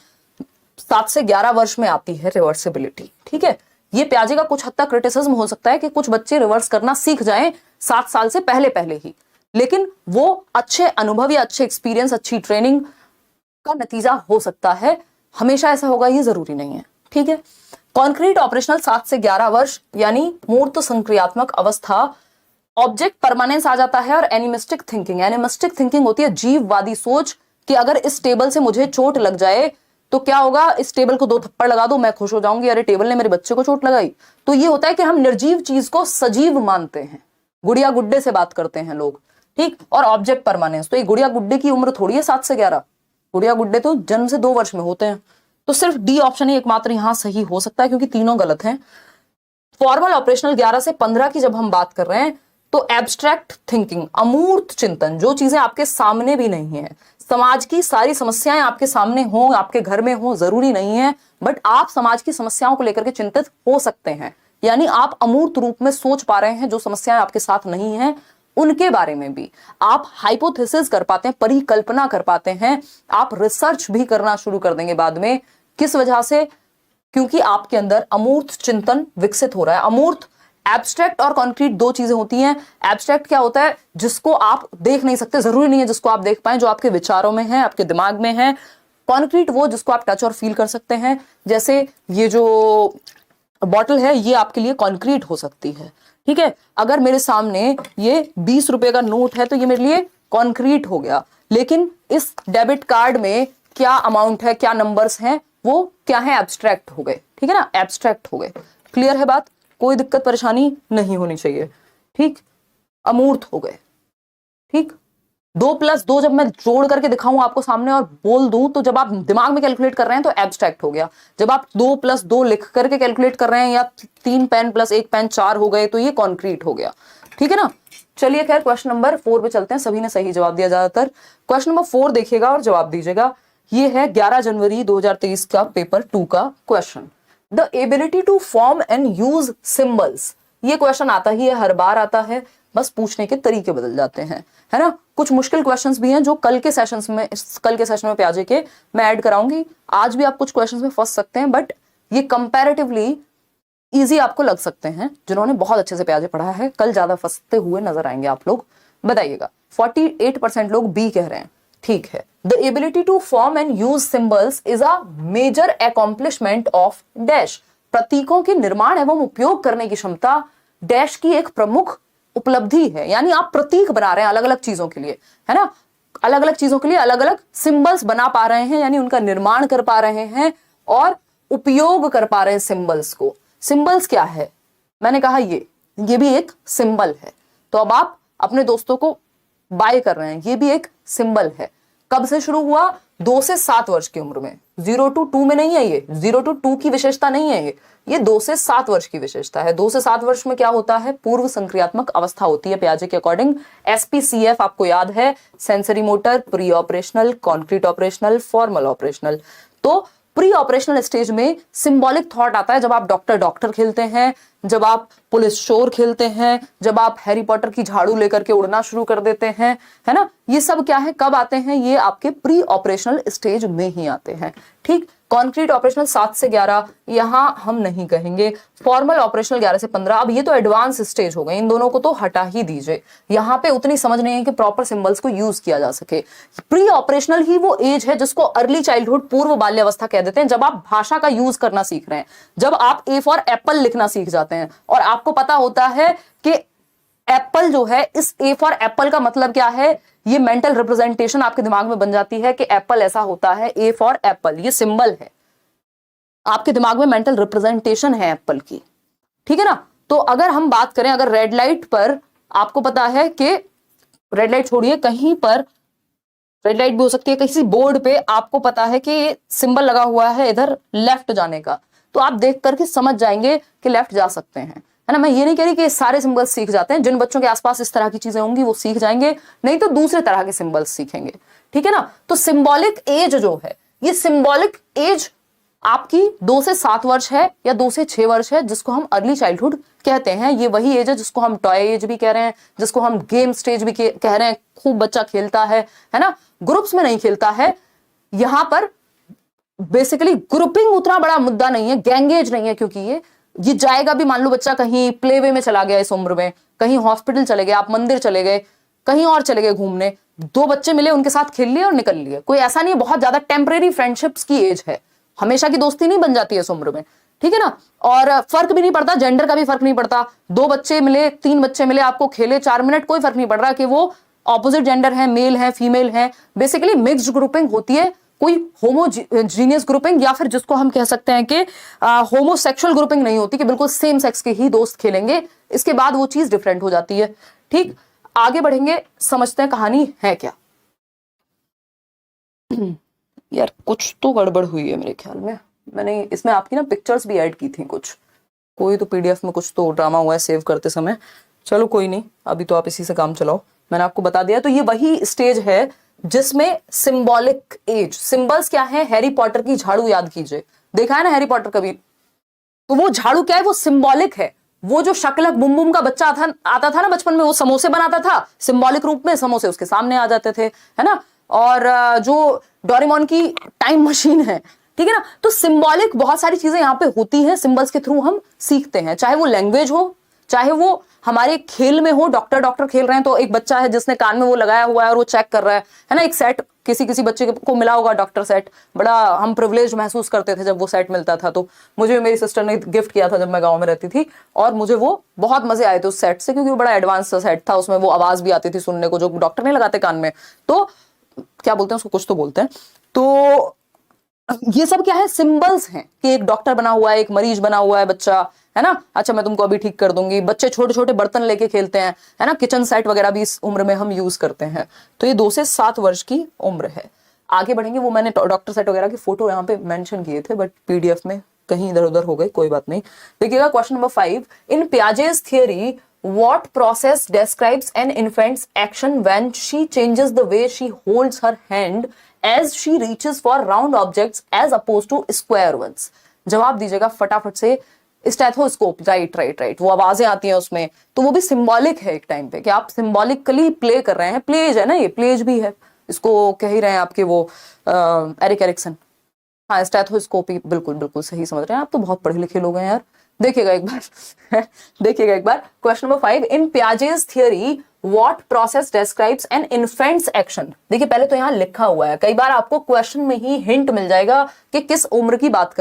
7 से 11 वर्ष में आती है रिवर्सिबिलिटी, ठीक है। ये प्याजे का कुछ हद तक क्रिटिसिज्म हो सकता है कि कुछ बच्चे रिवर्स करना सीख जाएं 7 साल से पहले पहले ही, लेकिन वो अच्छे अनुभव या अच्छे एक्सपीरियंस, अच्छी ट्रेनिंग का नतीजा हो सकता है। हमेशा ऐसा होगा ये जरूरी नहीं है, ठीक है। कॉन्क्रीट ऑपरेशनल 7 से 11 वर्ष यानी मूर्त संक्रियात्मक अवस्था। ऑब्जेक्ट परमानेंस आ जाता है और एनिमिस्टिक थिंकिंग। एनिमिस्टिक थिंकिंग होती है जीववादी सोच कि अगर इस टेबल से मुझे चोट लग जाए तो क्या होगा, इस टेबल को 2 थप्पड़ लगा दो मैं खुश हो जाऊंगी, अरे टेबल ने मेरे बच्चे को चोट लगाई। तो ये होता है कि हम निर्जीव चीज को सजीव मानते हैं, गुड़िया गुड्डे से बात करते हैं लोग, ठीक। और ऑब्जेक्ट परमानेंस, तो ये गुड़िया गुड्डे की उम्र थोड़ी है 7 से 11, गुड़िया गुड्डे तो जन्म से 2 वर्ष में होते हैं। तो सिर्फ डी ऑप्शन ही एकमात्र यहां सही हो सकता है, क्योंकि तीनों गलत हैं। फॉर्मल ऑपरेशनल 11 से 15 की जब हम बात कर रहे हैं तो एब्स्ट्रैक्ट थिंकिंग, अमूर्त चिंतन, जो चीजें आपके सामने भी नहीं है। समाज की सारी समस्याएं आपके सामने हो, आपके घर में हो, जरूरी नहीं है, बट आप समाज की समस्याओं को लेकर के चिंतित हो सकते हैं। यानी आप अमूर्त रूप में सोच पा रहे हैं, जो समस्याएं आपके साथ नहीं है उनके बारे में भी आप हाइपोथेसिस कर पाते हैं, परिकल्पना कर पाते हैं। आप रिसर्च भी करना शुरू कर देंगे बाद में। किस वजह से? क्योंकि आपके अंदर अमूर्त चिंतन विकसित हो रहा है। अमूर्त, एब्स्ट्रैक्ट और कॉन्क्रीट 2 चीजें होती हैं। एब्स्ट्रैक्ट क्या होता है? जिसको आप देख नहीं सकते, जरूरी नहीं है जिसको आप देख पाए, जो आपके विचारों में है, आपके दिमाग में है। कॉन्क्रीट वो जिसको आप टच और फील कर सकते हैं। जैसे ये जो बॉटल है ये आपके लिए कॉन्क्रीट हो सकती है, ठीक है। अगर मेरे सामने ये 20 रुपए का नोट है तो ये मेरे लिए कॉन्क्रीट हो गया, लेकिन इस डेबिट कार्ड में क्या अमाउंट है, क्या नंबर्स हैं, वो क्या है, एब्स्ट्रैक्ट हो गए, ठीक है ना, एब्स्ट्रैक्ट हो गए। क्लियर है बात? कोई दिक्कत परेशानी नहीं होनी चाहिए, ठीक। अमूर्त हो गए, ठीक। 2+2 जब मैं जोड़ करके दिखाऊं आपको सामने और बोल दूं, तो जब आप दिमाग में कैलकुलेट कर रहे हैं तो एब्स्ट्रैक्ट हो गया। जब आप 2+2 लिख करके कैलकुलेट कर रहे हैं, या 3 पेन प्लस 1 पेन 4 हो गए, तो ये कॉन्क्रीट हो गया, ठीक है ना। चलिए खैर क्वेश्चन नंबर 4 पे चलते हैं। सभी ने सही जवाब दिया ज्यादातर। क्वेश्चन नंबर 4 देखिएगा और जवाब दीजिएगा। ये है 11 जनवरी 2023 का पेपर 2 का question. The ability to form and use symbols. ये क्वेश्चन आता ही है, हर बार आता है, बस पूछने के तरीके बदल जाते हैं, है ना। कुछ मुश्किल क्वेश्चंस भी हैं जो कल के सेशन में प्याजे के मैं ऐड कराऊंगी। आज भी आप कुछ क्वेश्चंस में फंस सकते हैं, बट ये कंपैरेटिवली इजी आपको लग सकते हैं। जिन्होंने बहुत अच्छे से प्याजे पढ़ा है, कल ज्यादा फंसते हुए नजर आएंगे आप लोग। बताइएगा। 48% लोग बी कह रहे हैं, ठीक है। The ability to form and use symbols is a major accomplishment of dash. प्रतीकों के निर्माण एवं उपयोग करने की क्षमता डैश की एक प्रमुख उपलब्धि है। यानी आप प्रतीक बना रहे हैं अलग अलग चीजों के लिए, है ना, अलग अलग चीजों के लिए अलग अलग सिंबल्स बना पा रहे हैं, यानी उनका निर्माण कर पा रहे हैं और उपयोग कर पा रहे हैं सिंबल्स को। सिंबल्स क्या है? मैंने कहा ये भी एक सिंबल है। तो अब आप अपने दोस्तों को बाय कर रहे हैं, ये भी एक सिंबल है। कब से शुरू हुआ? 2 से 7 वर्ष की उम्र में। 0 to 2 में नहीं है ये, 0 to 2 की विशेषता नहीं है ये 2 से 7 वर्ष की विशेषता है। 2 से 7 वर्ष में क्या होता है? पूर्व संक्रियात्मक अवस्था होती है पियाजे के अकॉर्डिंग। SPCF आपको याद है, sensory motor, pre operational, concrete operational, formal operational. तो प्री ऑपरेशनल स्टेज में सिंबॉलिक थॉट आता है जब आप डॉक्टर खेलते हैं, जब आप पुलिस चोर खेलते हैं, जब आप हैरी पॉटर की झाड़ू लेकर के उड़ना शुरू कर देते हैं, है ना। ये सब क्या है, कब आते हैं? ये आपके प्री ऑपरेशनल स्टेज में ही आते हैं। ठीक, कॉन्क्रीट ऑपरेशनल 7 से 11 यहां हम नहीं कहेंगे। फॉर्मल ऑपरेशनल 11 से 15। अब ये तो एडवांस स्टेज हो गए, इन दोनों को तो हटा ही दीजिए। यहां पे उतनी समझ नहीं है कि प्रॉपर सिंबल्स को यूज किया जा सके। प्री ऑपरेशनल ही वो एज है जिसको अर्ली चाइल्डहुड, पूर्व बाल्यावस्था कह देते हैं, जब आप भाषा का यूज करना सीख रहे हैं, जब आप ए फॉर एप्पल लिखना सीख जाते हैं और आपको पता होता है कि एप्पल जो है, इस ए फॉर एप्पल का मतलब क्या है, ये मेंटल रिप्रेजेंटेशन आपके दिमाग में बन जाती है कि एप्पल ऐसा होता है, ए फॉर एप्पल, ये सिंबल है, आपके दिमाग में मेंटल रिप्रेजेंटेशन है एप्पल की। ठीक है ना। तो अगर हम बात करें, अगर रेड लाइट पर आपको पता है कि रेड लाइट छोड़िए, कहीं पर रेड लाइट भी हो सकती है, किसी बोर्ड पे आपको पता है कि सिंबल लगा हुआ है इधर लेफ्ट जाने का, तो आप देख करके समझ जाएंगे कि लेफ्ट जा सकते हैं, है ना। मैं ये नहीं कह रही कि सारे सिंबल्स सीख जाते हैं, जिन बच्चों के आसपास इस तरह की चीजें होंगी वो सीख जाएंगे, नहीं तो दूसरे तरह के सिंबल्स सीखेंगे। ठीक है ना। तो सिंबॉलिक एज जो है, ये सिंबॉलिक एज आपकी 2 से 7 वर्ष है या 2 से 6 वर्ष है, जिसको हम अर्ली चाइल्डहुड कहते हैं। ये वही एज है जिसको हम टॉय एज भी कह रहे हैं, जिसको हम गेम स्टेज भी कह रहे हैं। खूब बच्चा खेलता है ना, ग्रुप्स में नहीं खेलता है। यहां पर बेसिकली ग्रुपिंग उतना बड़ा मुद्दा नहीं है, गैंगेज नहीं है, क्योंकि ये जाएगा भी। मान लो बच्चा कहीं प्ले वे में चला गया इस उम्र में, कहीं हॉस्पिटल चले गए, आप मंदिर चले गए, कहीं और चले गए घूमने, 2 बच्चे मिले, उनके साथ खेल लिए और निकल लिए। कोई ऐसा नहीं है, बहुत ज्यादा टेम्परेरी फ्रेंडशिप्स की एज है, हमेशा की दोस्ती नहीं बन जाती है इस उम्र में। ठीक है ना। और फर्क भी नहीं पड़ता, जेंडर का भी फर्क नहीं पड़ता। 2 बच्चे मिले, 3 बच्चे मिले, आपको खेले 4 मिनट, कोई फर्क नहीं पड़ रहा कि वो ऑपोजिट जेंडर है, मेल है, फीमेल है। बेसिकली मिक्स्ड ग्रुपिंग होती है, कोई होमोजीनियस ग्रुपिंग, या फिर जिसको हम कह सकते हैं कि होमोसेक्सुअल ग्रुपिंग नहीं होती कि बिल्कुल सेम सेक्स के ही दोस्त खेलेंगे। इसके बाद वो चीज डिफरेंट हो जाती है। ठीक, आगे बढ़ेंगे, समझते हैं कहानी है क्या। यार कुछ तो गड़बड़ हुई है मेरे ख्याल में, मैंने इसमें आपकी ना पिक्चर्स भी ऐड की थी कुछ, कोई तो PDF में कुछ तो ड्रामा हुआ है सेव करते समय। चलो कोई नहीं, अभी तो आप इसी से काम चलाओ, मैंने आपको बता दिया। तो ये वही स्टेज है जिसमें सिंबॉलिक एज, सिंबल्स क्या है, हैरी पॉटर की झाड़ू याद कीजिए, देखा है ना हैरी पॉटर कभी, तो वो झाड़ू क्या है, वो सिंबॉलिक है। वो जो शकलक बुम बुम का बच्चा आता था ना बचपन में, वो समोसे बनाता था सिंबॉलिक रूप में, समोसे उसके सामने आ जाते थे, है ना। और जो डोरेमोन की टाइम मशीन है, ठीक है ना। तो सिंबॉलिक बहुत सारी चीजें यहाँ पे होती हैं, सिंबल्स के थ्रू हम सीखते हैं, चाहे वो लैंग्वेज हो, चाहे वो हमारे खेल में हो। डॉक्टर खेल रहे हैं तो एक बच्चा है जिसने कान में वो लगाया हुआ है और वो चेक कर रहा है ना। एक सेट किसी बच्चे को मिला होगा डॉक्टर सेट, बड़ा हम प्रिविलेज महसूस करते थे जब वो सेट मिलता था। तो मुझे मेरी सिस्टर ने गिफ्ट किया था जब मैं गाँव में रहती थी, और मुझे वो बहुत मजे आए थे उस सेट से, क्योंकि वो बड़ा एडवांस सेट था, उसमें वो आवाज भी आती थी सुनने को जो डॉक्टर नहीं लगाते कान में। तो क्या बोलते हैं उसको, कुछ तो बोलते हैं। तो ये सब क्या है, सिंबल्स हैं कि एक डॉक्टर बना हुआ है, एक मरीज बना हुआ है बच्चा, है ना। अच्छा मैं तुमको अभी ठीक कर दूंगी। बच्चे छोटे छोटे बर्तन लेके खेलते हैं, है ना। किचन सेट वगैरह भी इस उम्र में हम यूज करते हैं। तो ये 2 से 7 वर्ष की उम्र है। आगे बढ़ेंगे, वो मैंने डॉक्टर सेट वगैरह की फोटो यहाँ पे मेंशन किए थे, बट PDF में कहीं इधर उधर हो गई, कोई बात नहीं। देखिएगा question number 5, in Piaget's theory what process describes an infant's action when she changes the way she holds her hand as she reaches for round objects as opposed to square ones? जवाब दीजिएगा फटाफट से। स्टेथोस्कोप, राइट, वो आवाजें आती हैं उसमें, तो वो भी सिंबॉलिक है एक टाइम पे कि आप सिंबॉलिकली प्ले कर रहे हैं। प्लेज है ना, ये प्लेज भी है, इसको कह ही रहे हैं आपके वो एरिक एरिक्सन। हाँ, स्टेथोस्कोप, बिल्कुल सही समझ रहे हैं आप, तो बहुत पढ़े लिखे लोग हैं यार। देखिएगा एक बार question number 5, in Piaget's theory what process describes an infant's action. देखिए पहले तो यहाँ लिखा हुआ है, कई बार आपको क्वेश्चन में ही हिंट मिल जाएगा कि किस उम्र की बात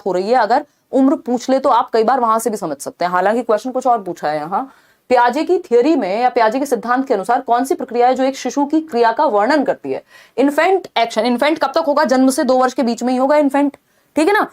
हो रही है। अगर उम्र पूछ ले तो आप कई बार वहां से भी समझ सकते हैं, हालांकि क्वेश्चन कुछ और पूछा है यहाँ। पियाजे की थियरी में या पियाजे के सिद्धांत के अनुसार कौन सी प्रक्रिया है जो एक शिशु की क्रिया का वर्णन करती है? Infant action. इन्फेंट कब तक होगा? जन्म से 2 वर्ष के बीच में ही होगा इन्फेंट, ठीक है ना।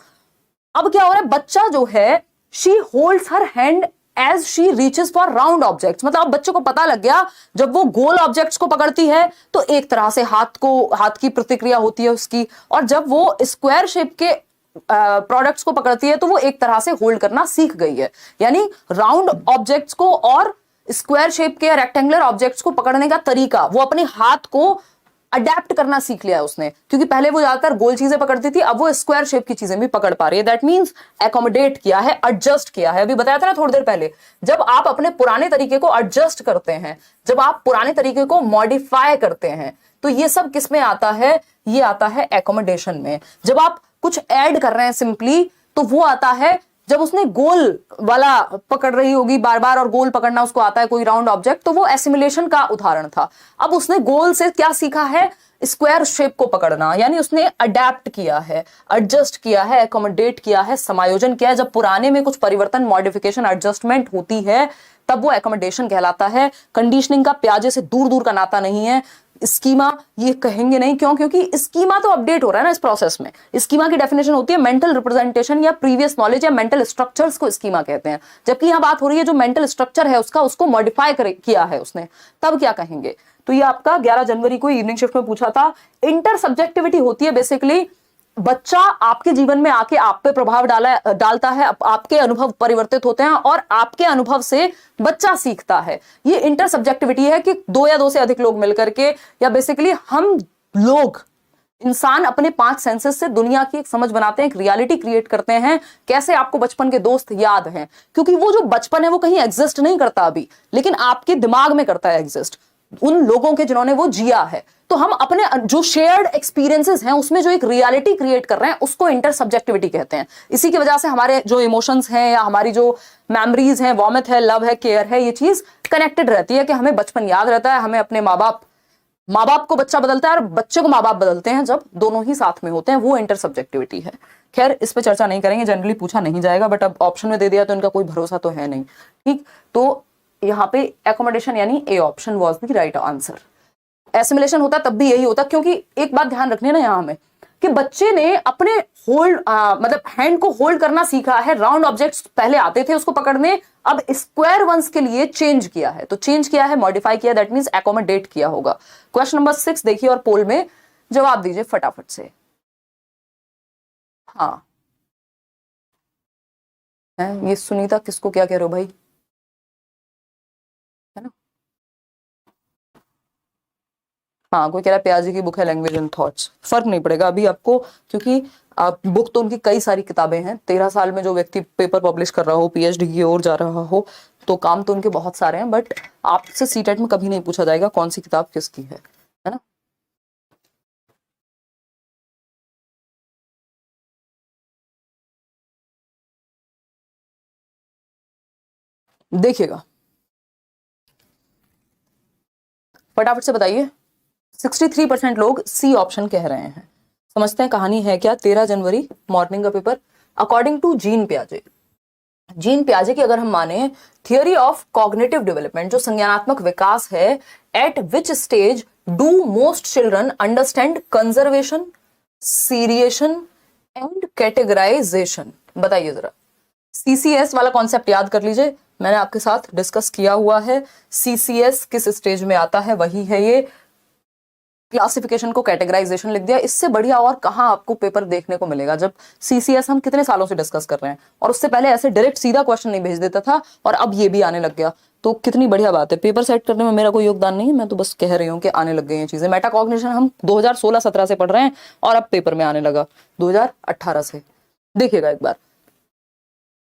अब क्या हो रहा है, बच्चा जो है she holds her hand as she reaches for round objects, मतलब अब बच्चे को पता लग गया जब वो गोल ऑब्जेक्ट्स को पकड़ती है तो एक तरह से हाथ की प्रतिक्रिया होती है उसकी, और जब वो स्क्वायर शेप के प्रोडक्ट्स को पकड़ती है तो वो एक तरह से होल्ड करना सीख गई है। यानी राउंड ऑब्जेक्ट्स को और स्क्वायर शेप के रेक्टेंगुलर ऑब्जेक्ट्स को पकड़ने का तरीका वो अपने हाथ को अडेप्ट करना सीख लिया उसने, क्योंकि पहले वो ज्यादातर गोल चीजें पकड़ती थी, अब वो स्क्वायर शेप की चीजें भी पकड़ पा रही है। दैट मींस एकोमोडेट किया है, एडजस्ट किया है। अभी बताया था ना थोड़ी देर पहले, जब आप अपने पुराने तरीके को एडजस्ट करते हैं, जब आप पुराने तरीके को मॉडिफाई करते हैं, तो ये सब किस में आता है? ये आता है एकोमोडेशन में। जब आप कुछ ऐड कर रहे हैं सिंपली, तो वो आता है जब उसने गोल वाला पकड़ रही होगी बार बार, और गोल पकड़ना उसको आता है कोई राउंड ऑब्जेक्ट, तो वो एसिमुलेशन का उदाहरण था। अब उसने गोल से क्या सीखा है? स्क्वायर शेप को पकड़ना, यानी उसने अडेप्ट किया है, एडजस्ट किया है, एकोमोडेट किया है, समायोजन किया है। जब पुराने में कुछ परिवर्तन, मॉडिफिकेशन, एडजस्टमेंट होती है तब वो एकोमोडेशन कहलाता है। कंडीशनिंग का प्याजे से दूर दूर का नाता नहीं है। स्कीमा ये कहेंगे नहीं, क्यों? क्योंकि स्कीमा तो अपडेट हो रहा है ना इस प्रोसेस में। स्कीमा की डेफिनेशन होती है मेंटल रिप्रेजेंटेशन या प्रीवियस नॉलेज या मेंटल स्ट्रक्चर्स को स्कीमा कहते हैं। जबकि यहां बात हो रही है जो मेंटल स्ट्रक्चर है उसको मॉडिफाई किया है उसने, तब क्या कहेंगे? तो ये आपका 11 जनवरी को इवनिंग शिफ्ट में पूछा था। इंटर सब्जेक्टिविटी होती है बेसिकली बच्चा आपके जीवन में आके आप पे प्रभाव डालता है, आपके अनुभव परिवर्तित होते हैं और आपके अनुभव से बच्चा सीखता है। ये इंटर सब्जेक्टिविटी है कि दो या दो से अधिक लोग मिलकर के, या बेसिकली हम लोग इंसान अपने 5 सेंसेस से दुनिया की एक समझ बनाते हैं, एक रियलिटी क्रिएट करते हैं। कैसे? आपको बचपन के दोस्त याद हैं, क्योंकि वो जो बचपन है वो कहीं एग्जिस्ट नहीं करता अभी, लेकिन आपके दिमाग में करता है एग्जिस्ट, उन लोगों के जिन्होंने वो जिया है। तो हम अपने जो शेयर्ड एक्सपीरियंसेस हैं उसमें जो एक रियलिटी क्रिएट कर रहे हैं उसको इंटर सब्जेक्टिविटी कहते हैं। इसी की वजह से हमारे जो इमोशंस हैं या हमारी जो मेमोरीज हैं, वॉमिट है, लव है, केयर है, ये चीज कनेक्टेड रहती है कि हमें बचपन याद रहता है, हमें अपने माँ बाप को बच्चा बदलता है और बच्चे को माँ बाप बदलते हैं जब दोनों ही साथ में होते हैं, वो इंटर सब्जेक्टिविटी है। खैर इस पे चर्चा नहीं करेंगे, जनरली पूछा नहीं जाएगा, बट अब ऑप्शन में दे दिया तो इनका कोई भरोसा तो है नहीं। ठीक, तो यहाँ पे एकोमोडेशन यानी A option was the right answer. Assimilation होता तब भी यही होता, क्योंकि एक बात ध्यान रखनी है ना यहाँ में कि बच्चे ने अपने मतलब हैंड को होल्ड करना सीखा है। राउंड ऑब्जेक्ट्स पहले आते थे उसको पकड़ने, अब स्क्वायर वंस के लिए चेंज किया है। तो चेंज किया है, मॉडिफाई किया, दैट मींस एकोमोडेट किया होगा। क्वेश्चन नंबर 6 देखिए और पोल में जवाब दीजिए फटाफट से। हाँ, ये सुनीता किसको क्या कह रहे हो भाई? है ना? हाँ, कोई कह रहा है प्याजी की बुक है लैंग्वेज एंड थॉट्स। फर्क नहीं पड़ेगा अभी आपको, क्योंकि बुक तो उनकी कई सारी किताबें हैं। 13 साल में जो व्यक्ति पेपर पब्लिश कर रहा हो, पीएचडी की ओर जा रहा हो, तो काम तो उनके बहुत सारे हैं, बट आपसे सीटेट में कभी नहीं पूछा जाएगा कौन सी किताब किसकी है ना? देखिएगा फटाफट से बताइए। 63% लोग सी ऑप्शन कह रहे हैं। समझते हैं कहानी है क्या। 13 जनवरी मॉर्निंग का पेपर। अकॉर्डिंग टू जीन पियाजे की अगर हम माने, थियोरी ऑफ कॉग्निटिव डेवलपमेंट, जो संज्ञानात्मक विकास है, at which stage do most children understand conservation, seriation and categorisation? बताइए जरा। सीसीएस वाला कॉन्सेप्ट याद कर लीजिए, मैंने आपके साथ डिस्कस किया हुआ है। सीसीएस किस स्टेज में आता है, वही है ये। क्लासिफिकेशन को कैटेगराइजेशन लिख दिया। इससे बढ़िया और कहां आपको पेपर देखने को मिलेगा, जब सीसीएस हम कितने सालों से डिस्कस कर रहे हैं, और उससे पहले ऐसे डायरेक्ट सीधा क्वेश्चन नहीं भेज देता था, और अब ये भी आने लग गया। तो कितनी बढ़िया बात है। पेपर सेट करने में मेरा कोई योगदान नहीं है, मैं तो बस कह रही हूँ कि आने लग गई ये चीजें। मेटाकॉग्निशन हम 2016-17 से पढ़ रहे हैं और अब पेपर में आने लगा 2018 से। देखिएगा एक बार,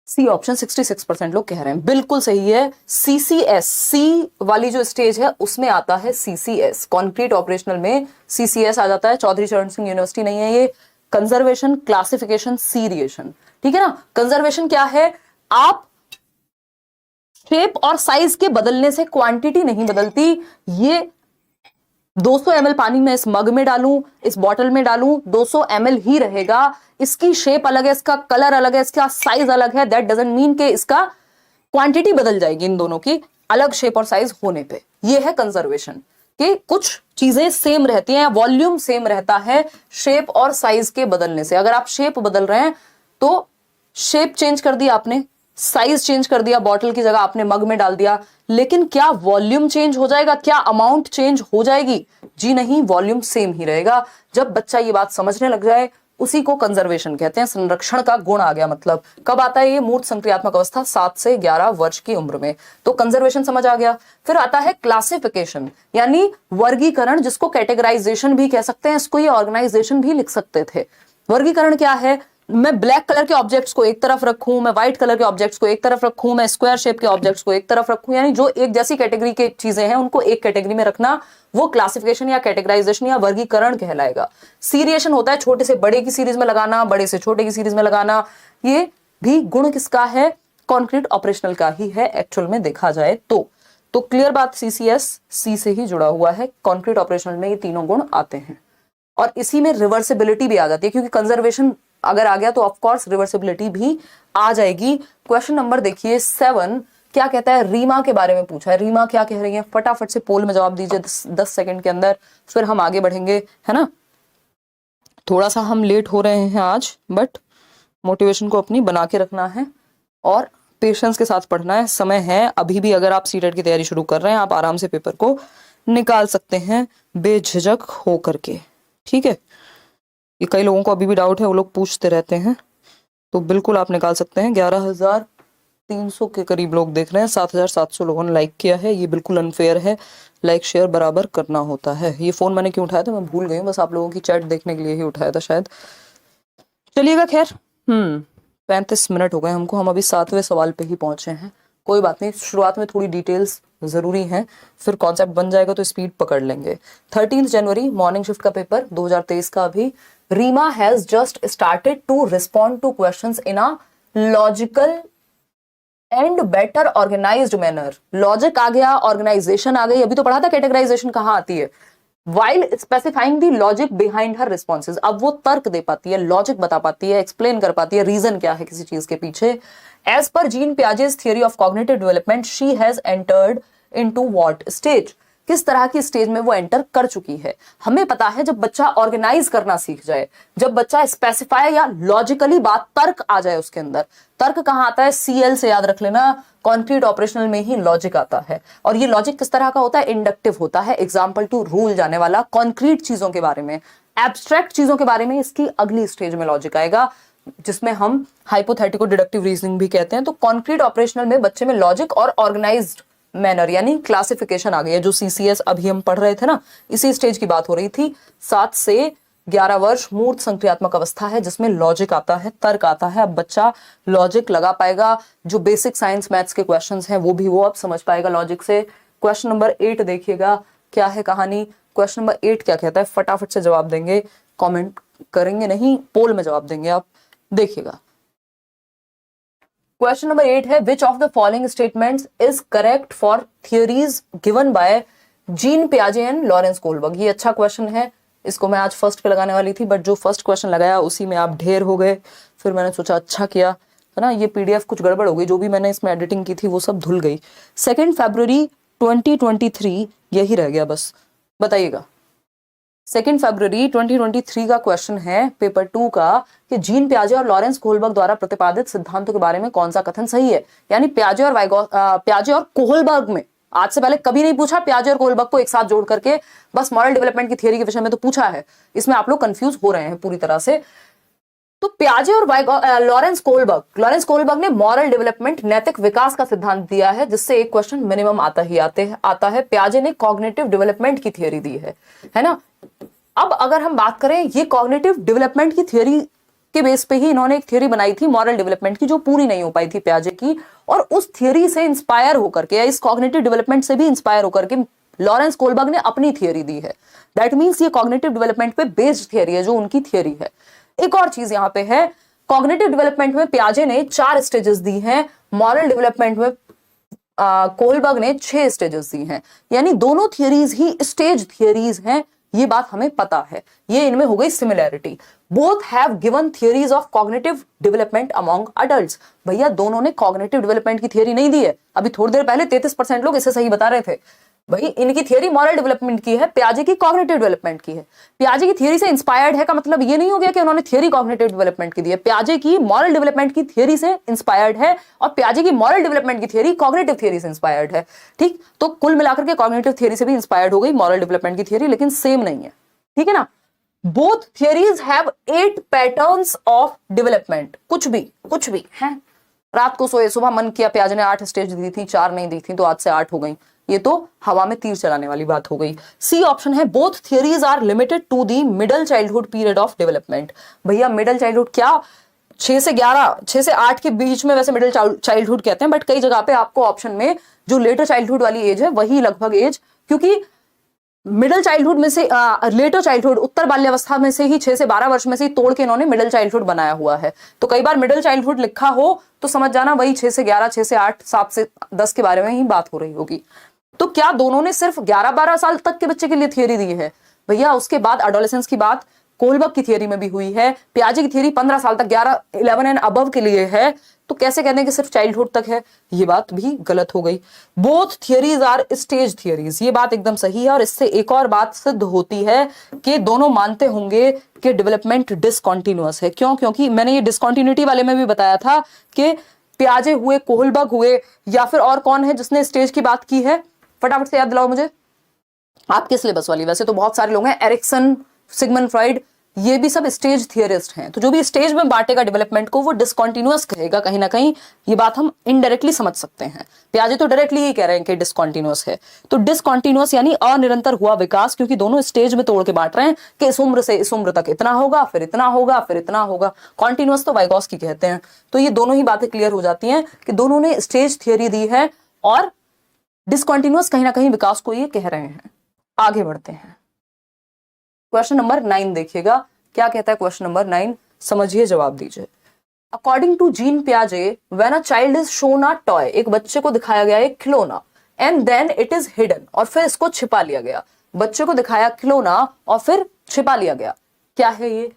सी ऑप्शन 66% लोग कह रहे हैं, बिल्कुल सही है। सीसीएस, सी वाली जो स्टेज है उसमें आता है सीसीएस। कॉन्क्रीट ऑपरेशनल में सीसीएस आ जाता है। चौधरी चरण सिंह यूनिवर्सिटी नहीं है ये। कंजर्वेशन, क्लासिफिकेशन, सीरिएशन, ठीक है ना। कंजर्वेशन क्या है? आप शेप और साइज के बदलने से क्वांटिटी नहीं बदलती। ये 200 ml पानी में इस मग में डालूं, इस बॉटल में डालूं, 200 ml ही रहेगा। इसकी शेप अलग है, इसका कलर अलग है, इसका साइज अलग है। दैट डजंट मीन कि इसका क्वांटिटी बदल जाएगी इन दोनों की अलग शेप और साइज होने पे। ये है कंजर्वेशन कि कुछ चीजें सेम रहती हैं, वॉल्यूम सेम रहता है शेप और साइज के बदलने से। अगर आप शेप बदल रहे हैं तो शेप चेंज कर दी आपने, साइज चेंज कर दिया, बॉटल की जगह आपने मग में डाल दिया, लेकिन क्या वॉल्यूम चेंज हो जाएगा, क्या अमाउंट चेंज हो जाएगी? जी नहीं, वॉल्यूम सेम ही रहेगा। जब बच्चा ये बात समझने लग जाए, उसी को कंजर्वेशन कहते हैं, संरक्षण का गुण आ गया। मतलब कब आता है ये? मूर्त संक्रियात्मक अवस्था 7 से 11 वर्ष की उम्र में। तो कंजर्वेशन समझ आ गया। फिर आता है क्लासिफिकेशन, यानी वर्गीकरण, जिसको कैटेगराइजेशन भी कह सकते हैं, इसको ये ऑर्गेनाइजेशन भी लिख सकते थे। वर्गीकरण क्या है? मैं ब्लैक कलर के ऑब्जेक्ट्स को एक तरफ रखूं, मैं व्हाइट कलर के ऑब्जेक्ट्स को एक तरफ रखूं, मैं स्क्वायर शेप के ऑब्जेक्ट्स को एक तरफ रखूं, यानी जो एक जैसी कैटेगरी के चीजें हैं उनको एक कैटेगरी में रखना, वो क्लासिफिकेशन या कैटेगराइजेशन या वर्गीकरण कहलाएगा। सीरिएशन होता है छोटे से बड़े की सीरीज में लगाना, बड़े से छोटे की सीरीज में लगाना। ये भी गुण किसका है? कॉन्क्रीट ऑपरेशनल का ही है एक्चुअल में देखा जाए तो क्लियर बात, सीसीएस सी से ही जुड़ा हुआ है। कॉन्क्रीट ऑपरेशनल में ये तीनों गुण आते हैं और इसी में रिवर्सिबिलिटी भी आ जाती है, क्योंकि कंजर्वेशन अगर आ गया तो ऑफ कोर्स रिवर्सिबिलिटी भी आ जाएगी। क्वेश्चन नंबर देखिए 7 क्या कहता है? रीमा के बारे में पूछा है। रीमा क्या कह रही है? फटाफट से पोल में जवाब दीजिए 10 सेकंड के अंदर, फिर हम आगे बढ़ेंगे, है ना। थोड़ा सा हम लेट हो रहे हैं आज, बट मोटिवेशन को अपनी बना के रखना है और पेशेंस के साथ पढ़ना है। समय है अभी भी, अगर आप सीटेट की तैयारी शुरू कर रहे हैं, आप आराम से पेपर को निकाल सकते हैं बेझिझक हो करके, ठीक है। ये कई लोगों को अभी भी डाउट है, वो लोग पूछते रहते हैं, तो बिल्कुल आप निकाल सकते हैं। 11,300 के करीब लोग देख रहे हैं, 7,700 लोगों ने लाइक किया है। ये बिल्कुल अनफेयर है, लाइक शेयर बराबर करना होता है। ये फोन मैंने क्यों उठाया था मैं भूल गई हूँ, बस आप लोगों की चैट देखने के लिए ही उठाया था शायद। चलिएगा, खैर 35 मिनट हो गए हमको, हम अभी 7वें सवाल पे ही पहुंचे हैं। कोई बात नहीं, शुरुआत में थोड़ी डिटेल्स जरूरी हैं, फिर कॉन्सेप्ट बन जाएगा तो स्पीड पकड़ लेंगे। 13 जनवरी मॉर्निंग शिफ्ट का पेपर 2023 का अभी। Reema has just started to respond to questions in a logical and better organised manner. Logic आ गया, ऑर्गेनाइजेशन आ गई, अभी तो पढ़ा था कैटेगराइजेशन कहाँ आती है। While specifying the logic behind her responses, अब वो तर्क दे पाती है, लॉजिक बता पाती है, एक्सप्लेन कर पाती है, रीजन क्या है किसी चीज के पीछे। As per Jean Piaget's theory of cognitive development, she has entered into what stage, किस तरह की स्टेज में वो एंटर कर चुकी है। हमें पता है जब बच्चा ऑर्गेनाइज करना सीख जाए, जब बच्चा स्पेसिफाई या लॉजिकली बात, तर्क आ जाए उसके अंदर। तर्क कहाँ आता है? सीएल से याद रख लेना, कॉन्क्रीट ऑपरेशनल में ही लॉजिक आता है। और ये लॉजिक किस तरह का होता है? इंडक्टिव होता है, एग्जाम्पल टू रूल जाने वाला। कॉन्क्रीट चीजों के बारे में, एब्स्ट्रैक्ट चीजों के बारे में इसकी अगली स्टेज में लॉजिक आएगा, जिसमें हम हाइपोथेटिको डिडक्टिव रीजनिंग भी कहते हैं। तो कॉन्क्रीट ऑपरेशनल में बच्चे में लॉजिक और ऑर्गेनाइज्ड मैनर यानी क्लासिफिकेशन आ गई है। जो सीसीएस अभी हम पढ़ रहे थे ना, इसी स्टेज की बात हो रही थी। 7 से 11 वर्ष मूर्त संक्रियात्मक अवस्था है, जिसमें लॉजिक आता है, तर्क आता है। अब बच्चा लॉजिक लगा पाएगा, जो बेसिक साइंस मैथ्स के क्वेश्चंस हैं वो भी वो अब समझ पाएगा लॉजिक से। क्वेश्चन नंबर 8 देखिएगा, क्या है कहानी। क्वेश्चन नंबर 8 क्या कहता है? फटाफट से जवाब देंगे, कॉमेंट करेंगे नहीं, पोल में जवाब देंगे आप, देखिएगा। क्वेश्चन नंबर 8 है, which of the following statements is correct for theories given by Jean पियाजे एंड लॉरेंस कोहलबर्ग। ये अच्छा क्वेश्चन है, इसको मैं आज फर्स्ट पे लगाने वाली थी, बट जो फर्स्ट क्वेश्चन लगाया उसी में आप ढेर हो गए। फिर मैंने सोचा अच्छा किया, है ना। ये पीडीएफ कुछ गड़बड़ हो गई, जो भी मैंने इसमें एडिटिंग की थी वो सब धुल गई। 2 फरवरी 2023 यही रह गया बस, बताइएगा। 2 फरवरी 2023 का क्वेश्चन है पेपर 2 का कि जीन पियाजे और लॉरेंस कोहलबर्ग द्वारा प्रतिपादित सिद्धांतों के बारे में कौन सा कथन सही है। यानी पियाजे और कोहलबर्ग में आज से पहले कभी नहीं पूछा, पियाजे और कोहलबर्ग को एक साथ जोड़ करके बस मॉरल डेवलपमेंट की थियरी के विषय में तो पूछा है। इसमें आप लोग कंफ्यूज हो रहे हैं पूरी तरह से। तो पियाजे और लॉरेंस कोहलबर्ग ने मॉरल डेवलपमेंट, नैतिक विकास का सिद्धांत दिया है, जिससे एक क्वेश्चन मिनिमम आता है। पियाजे ने कॉग्निटिव डेवलपमेंट की थियरी दी है ना। अब अगर हम बात करें, ये कॉग्निटिव डेवलपमेंट की थियरी के बेस पे ही इन्होंने एक थियरी बनाई थी मॉरल डेवलपमेंट की, जो पूरी नहीं हो पाई थी पियाजे की, और उस थियरी से इंस्पायर होकर के या इस कॉग्निटिव डेवलपमेंट से भी इंस्पायर होकर के लॉरेंस कोहलबर्ग ने अपनी थियरी दी है। दैट मींस ये कॉग्निटिव डेवलपमेंट पे बेस्ड थियरी है, जो उनकी थियरी है। एक और चीज यहां पे है, कॉग्निटिव डेवलपमेंट में पियाजे ने 4 स्टेजेस दी हैं, मॉरल डेवलपमेंट में कोहलबर्ग ने 6 स्टेजेस दी हैं। यानी दोनों थियरीज ही स्टेज थियरीज हैं, ये बात हमें पता है। ये इनमें हो गई similarity. Both have given theories of cognitive development among adults. भैया दोनों ने कॉग्निटिव डेवलपमेंट की थियरी नहीं दी है। अभी थोड़ी देर पहले 33% लोग इसे सही बता रहे थे। भाई इनकी थियरी मॉरल डेवलपमेंट की है, पियाजे की कॉग्निटिव डेवलपमेंट की है। पियाजे की थियरी से इंस्पायर्ड है का मतलब ये नहीं हो गया कि उन्होंने थियरी कॉग्निटिव डेवलपमेंट की दी है, पियाजे की मॉरल डेवलपमेंट की थियरी से इंस्पायर्ड है और पियाजे की मॉरल डेवलपमेंट की थियरी कॉग्निटिव थियरी से इंस्पायर्ड है। ठीक, तो कुल मिलाकर के कॉग्निटिव थियरी से भी इंस्पायर्ड हो गई मॉरल डेवलपमेंट की थियरी, लेकिन सेम नहीं है। ठीक है ना। Both theories have 8 patterns of development. कुछ भी है, रात को सोए, सुबह मन किया, पियाजे ने 8 स्टेज दी थी, 4 नहीं दी थी, तो आज से 8 हो गई। ये तो हवा में तीर चलाने वाली बात हो गई। सी ऑप्शन है, both theories are limited to the middle childhood period of development. भैया मिडल चाइल्डहुड क्या, 6 से 11, 6 से 8 के बीच में वैसे मिडिल चाइल्डहुड कहते हैं, बट कई जगह पे आपको ऑप्शन में जो लेटर चाइल्डहुड वाली एज है वही लगभग एज, क्योंकि मिडिल चाइल्डहुड में से लेटर चाइल्डहुड, उत्तर बाल्यावस्था में से ही 6 से 12 वर्ष में से ही तोड़ के इन्होंने मिडिल चाइल्डहुड बनाया हुआ है। तो कई बार मिडिल चाइल्डहुड लिखा हो तो समझ जाना वही 6 से 11, 6 से 8, 7 से 10 के बारे में ही बात हो रही होगी। तो क्या दोनों ने सिर्फ 11-12 साल तक के बच्चे के लिए थियरी दी है? भैया उसके बाद एडोलेसेंस की बात कोलबर्ग की थियरी में भी हुई है, पियाजे की थियरी 15 साल तक, 11 एंड अबव के लिए है। तो कैसे कहते हैं कि सिर्फ चाइल्डहुड तक है? ये बात भी गलत हो गई। Both theories are stage theories, ये बात एकदम सही है। और इससे एक और बात सिद्ध होती है कि दोनों मानते होंगे कि डेवलपमेंट डिसकंटिन्यूअस है। क्यों? क्योंकि मैंने ये डिसकंटिन्यूटी वाले में भी बताया था कि पियाजे हुए, कोहलबर्ग हुए, या फिर और कौन है जिसने स्टेज की बात की है, फटाफट से याद दिलाओ मुझे, आपके सिलेबस वाली। वैसे तो बहुत सारे लोग हैं, एरिक्सन, सिगमंड फ्रॉइड, ये भी सब स्टेज थियरिस्ट हैं। तो जो भी स्टेज में बांटेगा डेवलपमेंट को वो डिसकंटिन्यूअस कहेगा कहीं ना कहीं। ये बात हम इनडायरेक्टली समझ सकते हैं। पियाजे तो डायरेक्टली ही कह रहे हैं कि डिसकंटिन्यूअस है। तो डिसकंटिन्यूअस यानी अनिरंतर हुआ विकास, क्योंकि दोनों स्टेज में तोड़ के बांट रहे हैं कि इस उम्र से इस उम्र तक इतना होगा, फिर इतना होगा, फिर इतना होगा। कॉन्टिन्यूअस तो वाइगॉस्की कहते हैं। तो ये दोनों ही बातें क्लियर हो जाती हैं कि दोनों ने स्टेज थियरी दी है और डिसकंटिन्यूअस कहीं ना कहीं विकास को ये कह रहे हैं। आगे बढ़ते हैं, क्वेश्चन नंबर 9 देखिएगा, क्या कहता है क्वेश्चन नंबर 9, समझिए, जवाब दीजिए। अकॉर्डिंग टू जीन पियाजे, when a child is shown a toy, एक बच्चे को दिखाया गया एक खिलौना, and then it is hidden, और फिर इसको छिपा लिया गया। बच्चे को दिखाया खिलौना और फिर छिपा लिया गया, क्या है ये?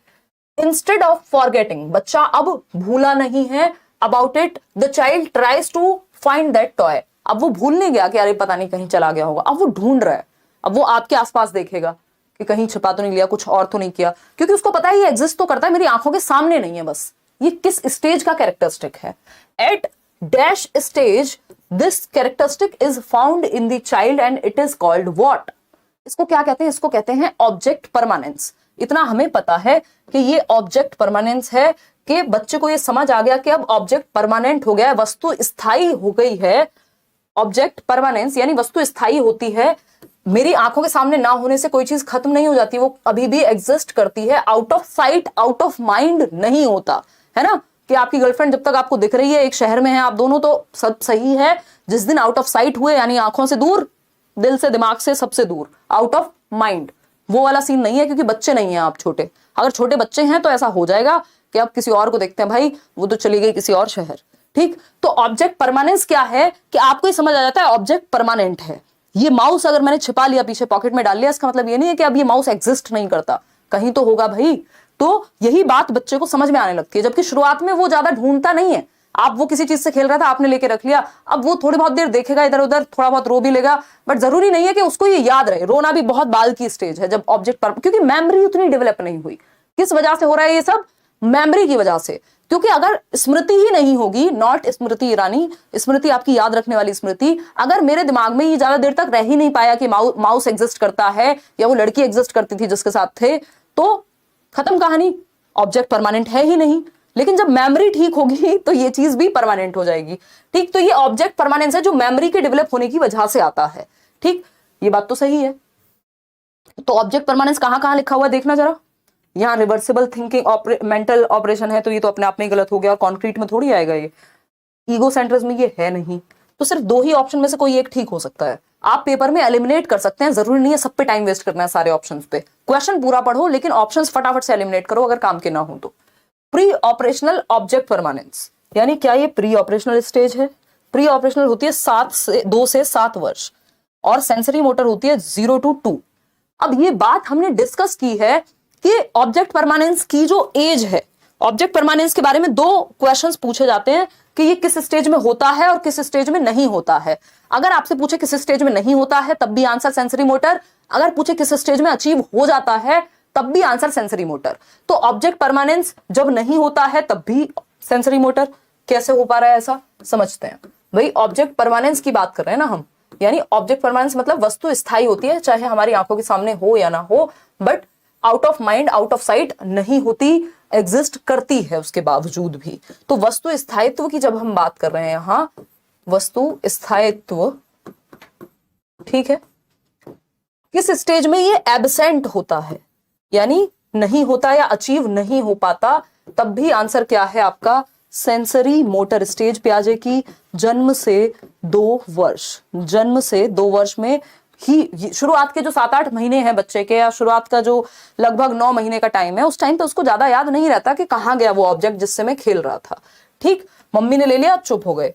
इंस्टेड ऑफ फॉरगेटिंग, बच्चा अब भूला नहीं है, about it the child tries to find that toy. अब वो भूल नहीं गया कि अरे पता नहीं कहीं चला गया होगा, अब वो ढूंढ रहा है। अब वो आपके आसपास देखेगा कि कहीं छिपा तो नहीं लिया, कुछ और तो नहीं किया, क्योंकि उसको पता है ये एग्जिस्ट तो करता है, मेरी आंखों के सामने नहीं है बस। ये किस स्टेज का कैरेक्टरिस्टिक है? At dash stage this characteristic is found in the child and it is called what? इसको क्या कहते हैं? इसको कहते हैं ऑब्जेक्ट परमानेंस। इतना हमें पता है कि ये ऑब्जेक्ट परमानेंस है, कि बच्चे को ये समझ आ गया कि अब ऑब्जेक्ट परमानेंट हो गया है, वस्तु स्थायी हो गई है। ऑब्जेक्ट परमानेंस यानी वस्तु स्थायी होती है, मेरी आंखों के सामने ना होने से कोई चीज खत्म नहीं हो जाती, वो अभी भी एग्जिस्ट करती है। Out of sight out of mind नहीं होता है ना, कि आपकी गर्लफ्रेंड जब तक आपको दिख रही है, एक शहर में है आप दोनों, तो सब सही है। जिस दिन आउट ऑफ साइट हुए, यानी आंखों से दूर, दिल से, दिमाग से, सबसे दूर, आउट ऑफ माइंड, वो वाला सीन नहीं है, क्योंकि बच्चे नहीं है आप छोटे। अगर छोटे बच्चे हैं तो ऐसा हो जाएगा कि आप किसी और को देखते हैं, भाई वो तो चली गई किसी और शहर। ठीक, तो ऑब्जेक्ट परमानेंस क्या है कि आपको ये समझ आ जाता है ऑब्जेक्ट परमानेंट है। ये माउस अगर मैंने छिपा लिया, पीछे पॉकेट में डाल लिया, इसका मतलब ये नहीं है कि अब ये माउस एग्जिस्ट नहीं करता, कहीं तो होगा भाई। तो यही बात बच्चे को समझ में आने लगती है, जबकि शुरुआत में वो ज्यादा ढूंढता नहीं है। आप वो किसी चीज से खेल रहा था, आपने लेके रख लिया, अब वो थोड़ी बहुत देर देखेगा इधर उधर, थोड़ा बहुत रो भी लेगा, बट जरूरी नहीं है कि उसको ये याद रहे। रोना भी बहुत बाल की स्टेज है जब ऑब्जेक्ट पर, क्योंकि मेमोरी उतनी डेवलप नहीं हुई। किस वजह से हो रहा है ये सब? मेमोरी की वजह से। क्योंकि अगर स्मृति ही नहीं होगी, नॉट स्मृति ईरानी, स्मृति आपकी याद रखने वाली स्मृति, अगर मेरे दिमाग में ये ज्यादा देर तक रह ही नहीं पाया कि माउस एग्जिस्ट करता है या वो लड़की एग्जिस्ट करती थी जिसके साथ थे, तो खत्म कहानी, ऑब्जेक्ट परमानेंट है ही नहीं। लेकिन जब मेमोरी ठीक होगी तो ये चीज भी परमानेंट हो जाएगी। ठीक, तो ये ऑब्जेक्ट परमानेंस है जो मेमोरी के डेवलप होने की वजह से आता है। ठीक, ये बात तो सही है। तो ऑब्जेक्ट परमानेंस कहां कहां लिखा हुआ है देखना जरा। यहाँ रिवर्सिबल थिंकिंग मेंटल ऑपरेशन है, तो ये तो अपने आप में गलत हो गया, कॉन्क्रीट में थोड़ी आएगा ये। ईगो सेंट्रिज्म में ये है नहीं, तो सिर्फ 2 ही ऑप्शन में से कोई एक ठीक हो सकता है। आप पेपर में एलिमिनेट कर सकते हैं, जरूरी नहीं है सब पे टाइम वेस्ट करना है सारे ऑप्शंस पे। क्वेश्चन पूरा पढ़ो लेकिन ऑप्शंस फटाफट से एलिमिनेट करो अगर काम के ना हो तो। प्री ऑपरेशनल ऑब्जेक्ट परमानेंस यानी क्या ये प्री ऑपरेशनल स्टेज है? प्री ऑपरेशनल होती है 2 से 7 वर्ष और सेंसरी मोटर होती है 0 to 2। अब ये बात हमने डिस्कस की है कि ऑब्जेक्ट परमानेंस की जो एज है, ऑब्जेक्ट परमानेंस के बारे में 2 क्वेश्चंस पूछे जाते हैं कि ये किस स्टेज में होता है और किस स्टेज में नहीं होता है। अगर आपसे पूछे किस स्टेज में नहीं होता है तब भी आंसर सेंसरी मोटर, अगर पूछे किस स्टेज में अचीव हो जाता है तब भी आंसर सेंसरी मोटर। तो ऑब्जेक्ट परमानेंस जब नहीं होता है तब भी सेंसरी मोटर। कैसे हो पा रहा है ऐसा, समझते हैं। भाई ऑब्जेक्ट परमानेंस की बात कर रहे हैं ना हम, यानी ऑब्जेक्ट परमानेंस मतलब वस्तु स्थायी होती है, चाहे हमारी आंखों के सामने हो या ना हो, but out of mind out of site नहीं होती, एग्जिस्ट करती है उसके बावजूद भी। तो वस्तु स्थायित्व की जब हम बात कर रहे हैं यहां, वस्तु स्थायित्व, ठीक है, किस स्टेज में ये एब्सेंट होता है, यानी नहीं होता या अचीव नहीं हो पाता, तब भी आंसर क्या है आपका सेंसरी मोटर स्टेज। प्याजे की जन्म से 2 वर्ष, जन्म से 2 वर्ष में ही, शुरुआत के जो 7-8 महीने हैं बच्चे के, या शुरुआत का जो लगभग 9 महीने का टाइम है, उस टाइम पे उसको ज्यादा याद नहीं रहता कि कहां गया वो ऑब्जेक्ट जिससे मैं खेल रहा था। ठीक, मम्मी ने ले लिया, चुप हो गए।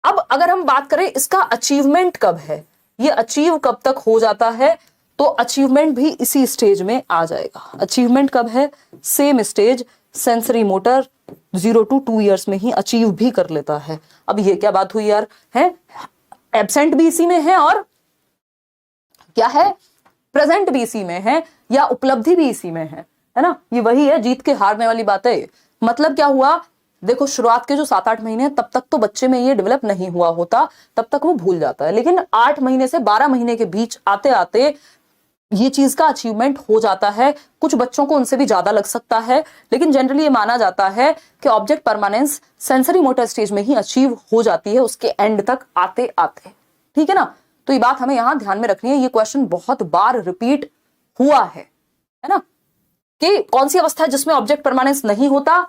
अब अगर हम बात करें इसका अचीवमेंट कब है, ये अचीव कब तक हो जाता है, तो अचीवमेंट भी इसी स्टेज में आ जाएगा। अचीवमेंट कब है, same stage, sensory motor 0 to 2 years में ही अचीव भी कर लेता है। अब ये क्या बात हुई यार, है एब्सेंट भी इसी में है और क्या है प्रेजेंट भी इसी में है, या उपलब्धि भी इसी में है ना। ये वही है जीत के हारने वाली बात है। मतलब क्या हुआ, देखो शुरुआत के जो 7-8 महीने तब तक तो बच्चे में ये डेवलप नहीं हुआ होता, तब तक वो भूल जाता है, लेकिन 8 महीने से 12 महीने के बीच आते आते ये चीज का अचीवमेंट हो जाता है। कुछ बच्चों को उनसे भी ज्यादा लग सकता है, लेकिन जनरली ये माना जाता है कि object permanence sensory motor stage में ही अचीव हो जाती है उसके एंड तक आते आते। ठीक है ना, तो ये बात हमें यहां ध्यान में रखनी है। ये क्वेश्चन बहुत बार रिपीट हुआ है ना, कि कौन सी अवस्था है जिसमें ऑब्जेक्ट परमानेंस नहीं होता,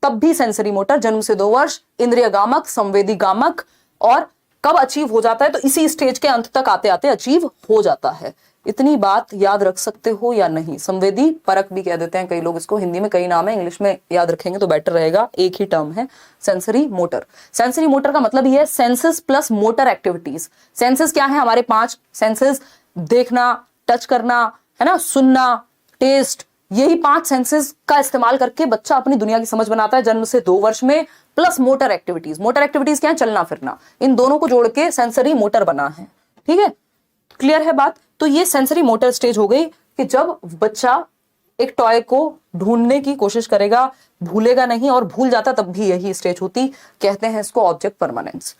तब भी सेंसरी मोटर जन्म से 2 वर्ष, इंद्रिय गामक, संवेदी गामक, और कब अचीव हो जाता है, तो इसी स्टेज के अंत तक आते आते अचीव हो जाता है। इतनी बात याद रख सकते हो या नहीं। संवेदी परक भी कह देते हैं कई लोग इसको, हिंदी में कई नाम है, इंग्लिश में याद रखेंगे तो बेटर रहेगा, एक ही टर्म है सेंसरी मोटर। सेंसरी मोटर का मतलब ये है senses plus motor activities. Senses क्या है, हमारे 5 सेंसेस, देखना, टच करना, है ना, सुनना, टेस्ट, यही 5 सेंसेस का इस्तेमाल करके बच्चा अपनी दुनिया की समझ बनाता है जन्म से 2 वर्ष में, plus motor activities. Motor activities क्या है, चलना फिरना, इन दोनों को जोड़ के सेंसरी मोटर बना है। ठीक है, क्लियर है बात। तो ये सेंसरी मोटर स्टेज हो गई कि जब बच्चा एक टॉय को ढूंढने की कोशिश करेगा, भूलेगा नहीं, और भूल जाता तब भी यही स्टेज होती, कहते हैं इसको ऑब्जेक्ट परमानेंस।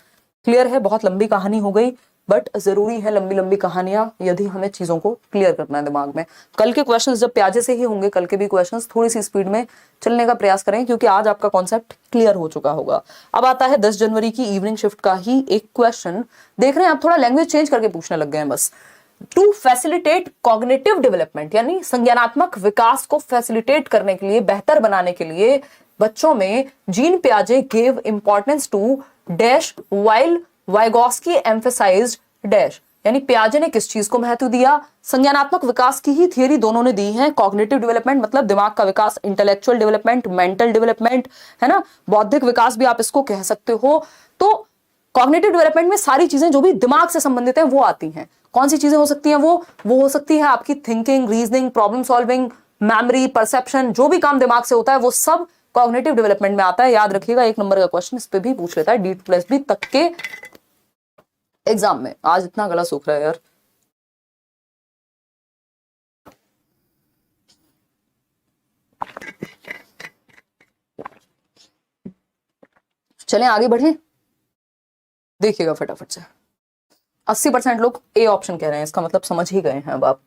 क्लियर है, बहुत लंबी कहानी हो गई, बट जरूरी है लंबी लंबी कहानियां यदि हमें चीजों को क्लियर करना है दिमाग में। कल के क्वेश्चंस जब प्याजे से ही होंगे, कल के भी क्वेश्चंस थोड़ी सी स्पीड में चलने का प्रयास करें, क्योंकि आज आपका कॉन्सेप्ट क्लियर हो चुका होगा। अब आता है 10 जनवरी की इवनिंग शिफ्ट का ही एक क्वेश्चन। देख रहे हैं आप, थोड़ा लैंग्वेज चेंज करके पूछने लग गए हैं बस। टू फैसिलिटेट कॉग्निटिव डेवलपमेंट, यानी संज्ञानात्मक विकास को फैसिलिटेट करने के लिए, बेहतर बनाने के लिए बच्चों में जीन पियाजे gave importance to dash while Vygotsky emphasised dash, यानी पियाजे ने किस चीज को महत्व दिया, संज्ञानात्मक विकास की ही थियरी दोनों ने दी है। कॉग्निटिव डेवलपमेंट मतलब दिमाग का विकास, इंटेलेक्चुअल डेवलपमेंट, मेंटल डेवलपमेंट, है ना, बौद्धिक विकास भी आप इसको कह सकते हो। तो कॉग्निटिव डेवलपमेंट में सारी चीजें जो भी दिमाग से संबंधित हैं वो आती हैं। कौन सी चीजें हो सकती हैं वो हो सकती है आपकी thinking, reasoning, problem solving, memory, perception, जो भी काम दिमाग से होता है वो सब कॉग्निटिव डेवलपमेंट में आता है। याद रखिएगा, 1 नंबर का क्वेश्चन इस पे भी पूछ लेता है D2+B तक के एग्जाम में। आज इतना गला सूख रहा है यार। चलें आगे बढ़े, देखिएगा फटाफट से। 80% लोग ए ऑप्शन कह रहे हैं, इसका मतलब समझ ही गए हैं अब आप।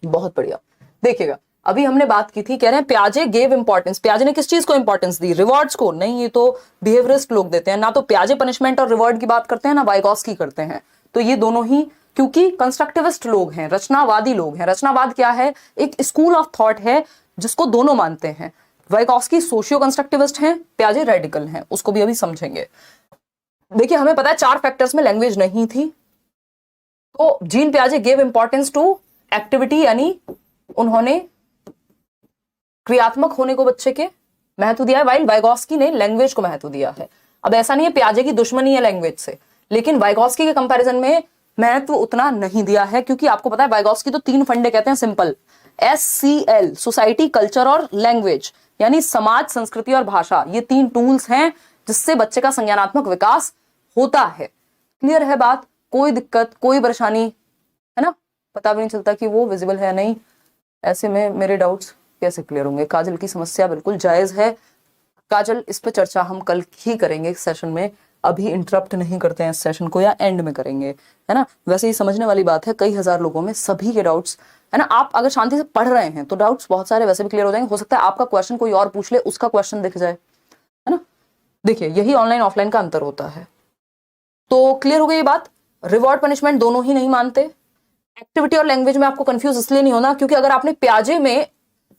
बहुत बढ़िया, देखिएगा अभी हमने बात की थी, कह रहे हैं पियाजे गेव इंपॉर्टेंस। पियाजे ने किस चीज को इंपॉर्टेंस दी, रिवॉर्ड्स को नहीं, ये तो बिहेवियरिस्ट लोग देते हैं ना। तो पियाजे पनिशमेंट और रिवॉर्ड की बात करते हैं ना, वाइगॉस्की करते हैं। तो ये दोनों ही, क्योंकि कंस्ट्रक्टिविस्ट लोग हैं, रचनावादी लोग हैं। रचनावाद क्या है, एक स्कूल ऑफ थॉट है जिसको दोनों मानते हैं। वाइगॉस्की सोशियो कंस्ट्रक्टिविस्ट हैं, पियाजे रेडिकल हैं, उसको भी अभी समझेंगे। देखिए हमें पता है 4 फैक्टर्स में लैंग्वेज नहीं थी, तो जीन पियाजे गेव इंपॉर्टेंस टू एक्टिविटी, यानी उन्होंने क्रियात्मक होने को बच्चे के महत्व दिया है, वाइल वाइगॉस्की ने लैंग्वेज को महत्व दिया है। अब ऐसा नहीं है पियाजे की दुश्मनी है लैंग्वेज से, लेकिन वाइगॉस्की के कंपैरिजन में महत्व उतना नहीं दिया है, क्योंकि आपको पता है वाइगॉस्की तो 3 फंडे कहते हैं सिंपल, SCL, सोसाइटी, कल्चर और लैंग्वेज, यानी समाज, संस्कृति और भाषा। ये 3 टूल्स हैं जिससे बच्चे का संज्ञानात्मक विकास होता है। क्लियर है बात? कोई दिक्कत, कोई परेशानी है ना? पता भी नहीं चलता कि वो विजिबल है नहीं, ऐसे में मेरे डाउट्स कैसे क्लियर होंगे? काजल की समस्या बिल्कुल जायज है। काजल, इस पे चर्चा हम कल ही करेंगे इस सेशन में, अभी इंटरप्ट नहीं करते हैं इस सेशन को, या एंड में करेंगे, है ना? वैसे ही समझने वाली बात है, कई हजार लोगों में सभी के डाउट्स, है ना? आप अगर शांति से पढ़ रहे हैं तो डाउट्स बहुत सारे वैसे भी क्लियर हो जाएंगे। हो सकता है आपका क्वेश्चन कोई और पूछ ले, उसका क्वेश्चन दिख जाए, है ना? देखिए, यही ऑनलाइन ऑफलाइन का अंतर होता है। तो क्लियर हो गई ये बात? रिवॉर्ड पनिशमेंट दोनों ही नहीं मानते। एक्टिविटी और लैंग्वेज में आपको कंफ्यूज इसलिए नहीं होना क्योंकि अगर आपने प्याजे में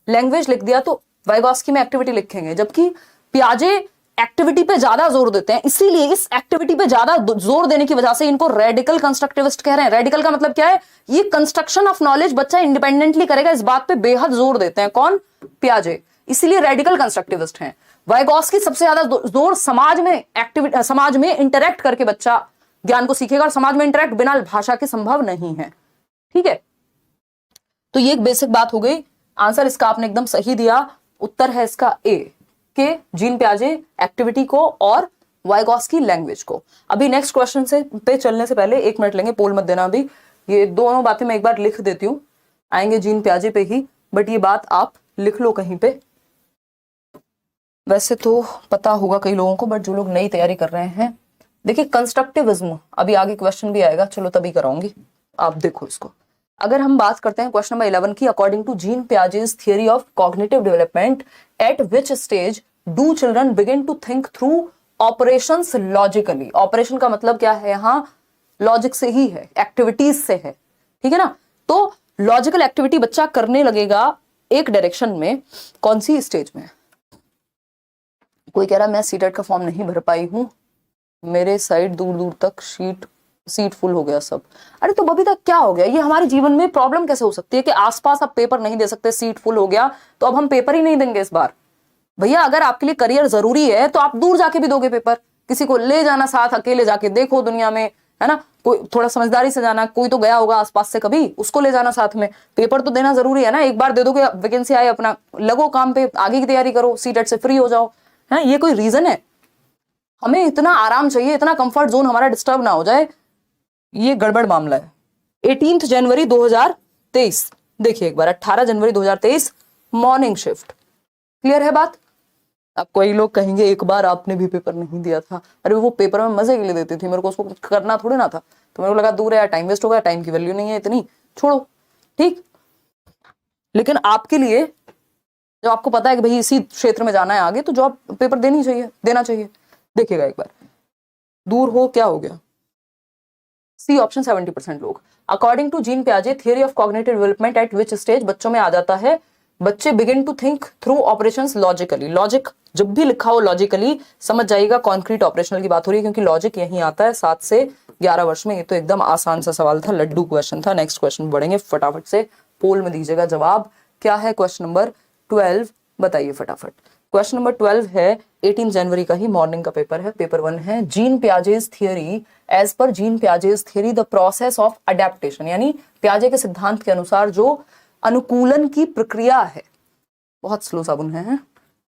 लैंग्वेज लिख दिया तो वाइगॉस्की में एक्टिविटी लिखेंगे, जबकि प्याजे एक्टिविटी पे ज्यादा जोर देते हैं। इसीलिए इस एक्टिविटी पे ज्यादा जोर देने की वजह से इनको रेडिकल कंस्ट्रक्टिविस्ट कह रहे हैं। रेडिकल का मतलब क्या है? ये कंस्ट्रक्शन ऑफ नॉलेज बच्चा इंडिपेंडेंटली करेगा, इस बात पे बेहद जोर देते हैं। कौन? प्याजे। इसीलिए रेडिकल कंस्ट्रक्टिविस्ट हैं। वाइगॉस्की सबसे ज्यादा जोर समाज में एक्टिविटी, समाज में इंटरेक्ट करके बच्चा ज्ञान को सीखेगा, और समाज में इंटरेक्ट बिना भाषा के संभव नहीं है। ठीक है, तो ये एक बेसिक बात हो गई। आंसर इसका आपने एकदम सही दिया। उत्तर है इसका ए के जीन प्याजे एक्टिविटी को और वाइगॉस्की लैंग्वेज को। अभी नेक्स्ट क्वेश्चन से पे चलने से पहले 1 मिनट लेंगे, पोल मत देना अभी। ये दोनों बातें मैं एक बार लिख देती हूं, आएंगे जीन प्याजे पे ही, बट ये बात आप लिख लो कहीं पे। वैसे तो पता होगा कई लोगों को, बट जो लोग नई तैयारी कर रहे हैं, देखिए कंस्ट्रक्टिविज्म अभी आगे क्वेश्चन भी आएगा, चलो तभी कराऊंगी, आप देखो इसको। अगर हम बात करते हैं क्वेश्चन नंबर 11 की, according to Jean Piaget's theory of cognitive development, at which stage do children begin to think through operations logically? Operation का मतलब क्या है? यहाँ लॉजिक से ही है, एक्टिविटीज से है, ठीक है ना? तो लॉजिकल एक्टिविटी बच्चा करने लगेगा एक डायरेक्शन में, कौन सी स्टेज में? कोई कह रहा मैं सीटेट का फॉर्म नहीं भर पाई हूं, मेरे साइड दूर दूर तक सीट फुल हो गया सब। अरे तो बबीता क्या हो गया? ये हमारे जीवन में प्रॉब्लम कैसे हो सकती है कि आसपास आप पेपर नहीं दे सकते, सीट फुल हो गया तो अब हम पेपर ही नहीं देंगे इस बार? भैया, अगर आपके लिए करियर जरूरी है तो आप दूर जाके भी दोगे पेपर, किसी को ले जाना साथ, अकेले जाके देखो दुनिया में, है ना? कोई थोड़ा समझदारी से जाना, कोई तो गया होगा आसपास से कभी, उसको ले जाना साथ में। पेपर तो देना जरूरी है ना, एक बार दे दोगे, वैकेंसी आए, अपना लगो काम पे, आगे की तैयारी करो, सीटेट से फ्री हो जाओ, है? ये कोई रीजन है? हमें इतना आराम चाहिए, इतना कंफर्ट जोन हमारा डिस्टर्ब ना हो जाए, ये गड़बड़ मामला है। 18 जनवरी 2023, देखिए एक बार, 18 जनवरी 2023 मॉर्निंग शिफ्ट। क्लियर है बात? अब कोई लोग कहेंगे एक बार आपने भी पेपर नहीं दिया था। अरे वो पेपर में मजे के लिए देती थी, मेरे को उसको करना थोड़ी ना था, तो मेरे को लगा दूर है यार, टाइम वेस्ट हो गया, टाइम की वैल्यू नहीं है इतनी, छोड़ो, ठीक। लेकिन आपके लिए जब आपको पता है कि भाई इसी क्षेत्र में जाना है आगे, तो जॉब पेपर देना चाहिए। देखिएगा एक बार, दूर हो क्या हो गया? सी ऑप्शन 70% लोग। अकॉर्डिंग टू जीन प्याजे theory of cognitive development, at which stage बच्चों में आ जाता है, बच्चे begin to think through operations logically. Logic जब भी लिखा हो लॉजिकली, समझ जाइएगा कॉन्क्रीट ऑपरेशनल की बात हो रही है, क्योंकि लॉजिक यही आता है 7 से 11 वर्ष में। ये तो एकदम आसान सा सवाल था, लड्डू क्वेश्चन था। नेक्स्ट क्वेश्चन बढ़ेंगे, फटाफट से पोल में दीजिएगा जवाब। क्या है क्वेश्चन नंबर 12? बताइए फटाफट। क्वेश्चन नंबर 12 है, 18 जनवरी का ही मॉर्निंग का पेपर है, पेपर 1 है। Jean Piaget's theory, as per Jean Piaget's theory the process of adaptation, यानी प्याजे के सिद्धांत के अनुसार जो अनुकूलन की प्रक्रिया है, बहुत स्लो साबुन है,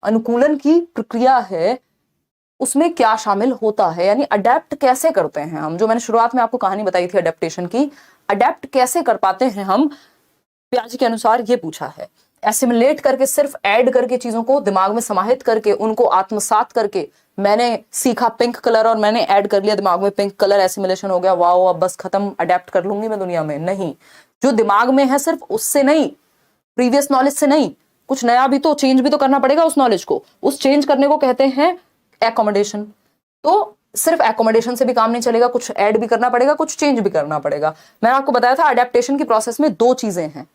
अनुकूलन की प्रक्रिया है, उसमें क्या शामिल होता है? यानी अडेप्ट कैसे करते हैं हम, जो मैंने शुरुआत में आपको कहानी बताई थी अडेप्टेशन की, अडेप्ट कैसे कर पाते हैं हम प्याजे के अनुसार, ये पूछा है। एसिमुलेट करके, सिर्फ ऐड करके, चीजों को दिमाग में समाहित करके, उनको आत्मसात करके, मैंने सीखा पिंक कलर और मैंने ऐड कर लिया दिमाग में पिंक कलर, एसिमुलेशन हो गया, वाओ अब बस खत्म, अडेप्ट कर लूंगी मैं दुनिया में। नहीं, जो दिमाग में है सिर्फ उससे नहीं, प्रीवियस नॉलेज से नहीं, कुछ नया भी तो चेंज भी तो करना पड़ेगा उस नॉलेज को, उस चेंज करने को कहते हैं एकोमोडेशन। तो सिर्फ एकोमोडेशन से भी काम नहीं चलेगा, कुछ ऐड भी करना पड़ेगा, कुछ चेंज भी करना पड़ेगा। मैंने आपको बताया था अडेप्टेशन की प्रोसेस में 2 चीजें हैं,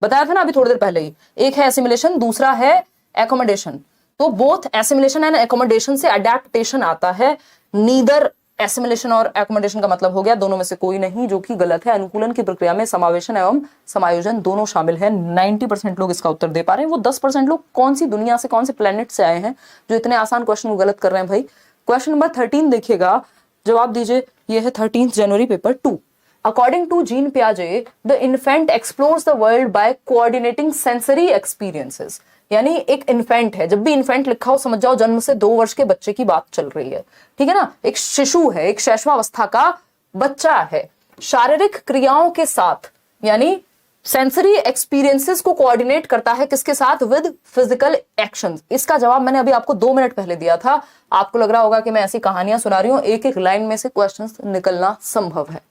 बताया था ना अभी थोड़ी देर पहले ही, एक है एसिमुलेशन, दूसरा है एकोमोडेशन। तो बोथ एसिमुलेशन एंड एकोमोडेशन से अडेप्टेशन आता है, नीदर एसिमुलेशन और एकोमोडेशन का मतलब हो गया दोनों में से कोई नहीं, जो कि गलत है। अनुकूलन की प्रक्रिया में समावेशन एवं समायोजन दोनों शामिल है। 90% लोग इसका उत्तर दे पा रहे हैं। वो 10% लोग कौन सी दुनिया से, कौन से प्लेनेट से आए हैं जो इतने आसान क्वेश्चन को गलत कर रहे हैं भाई? क्वेश्चन नंबर 13 देखिएगा, जवाब दीजिए। यह है 13 जनवरी paper 2। According to Jean Piaget, the infant explores the world by coordinating sensory experiences. यानी एक इन्फेंट है। जब भी इन्फेंट लिखा हो समझ जाओ जन्म से 2 वर्ष के बच्चे की बात चल रही है, ठीक है ना। एक शिशु है, एक शैशवावस्था का बच्चा है। शारीरिक क्रियाओं के साथ यानी सेंसरी एक्सपीरियंसेस को कोऑर्डिनेट करता है किसके साथ? With physical actions. इसका जवाब मैंने अभी आपको 2 मिनट पहले दिया था। आपको लग रहा होगा कि मैं ऐसी कहानियां सुना रही हूं, एक एक लाइन में से क्वेश्चंस निकलना संभव है,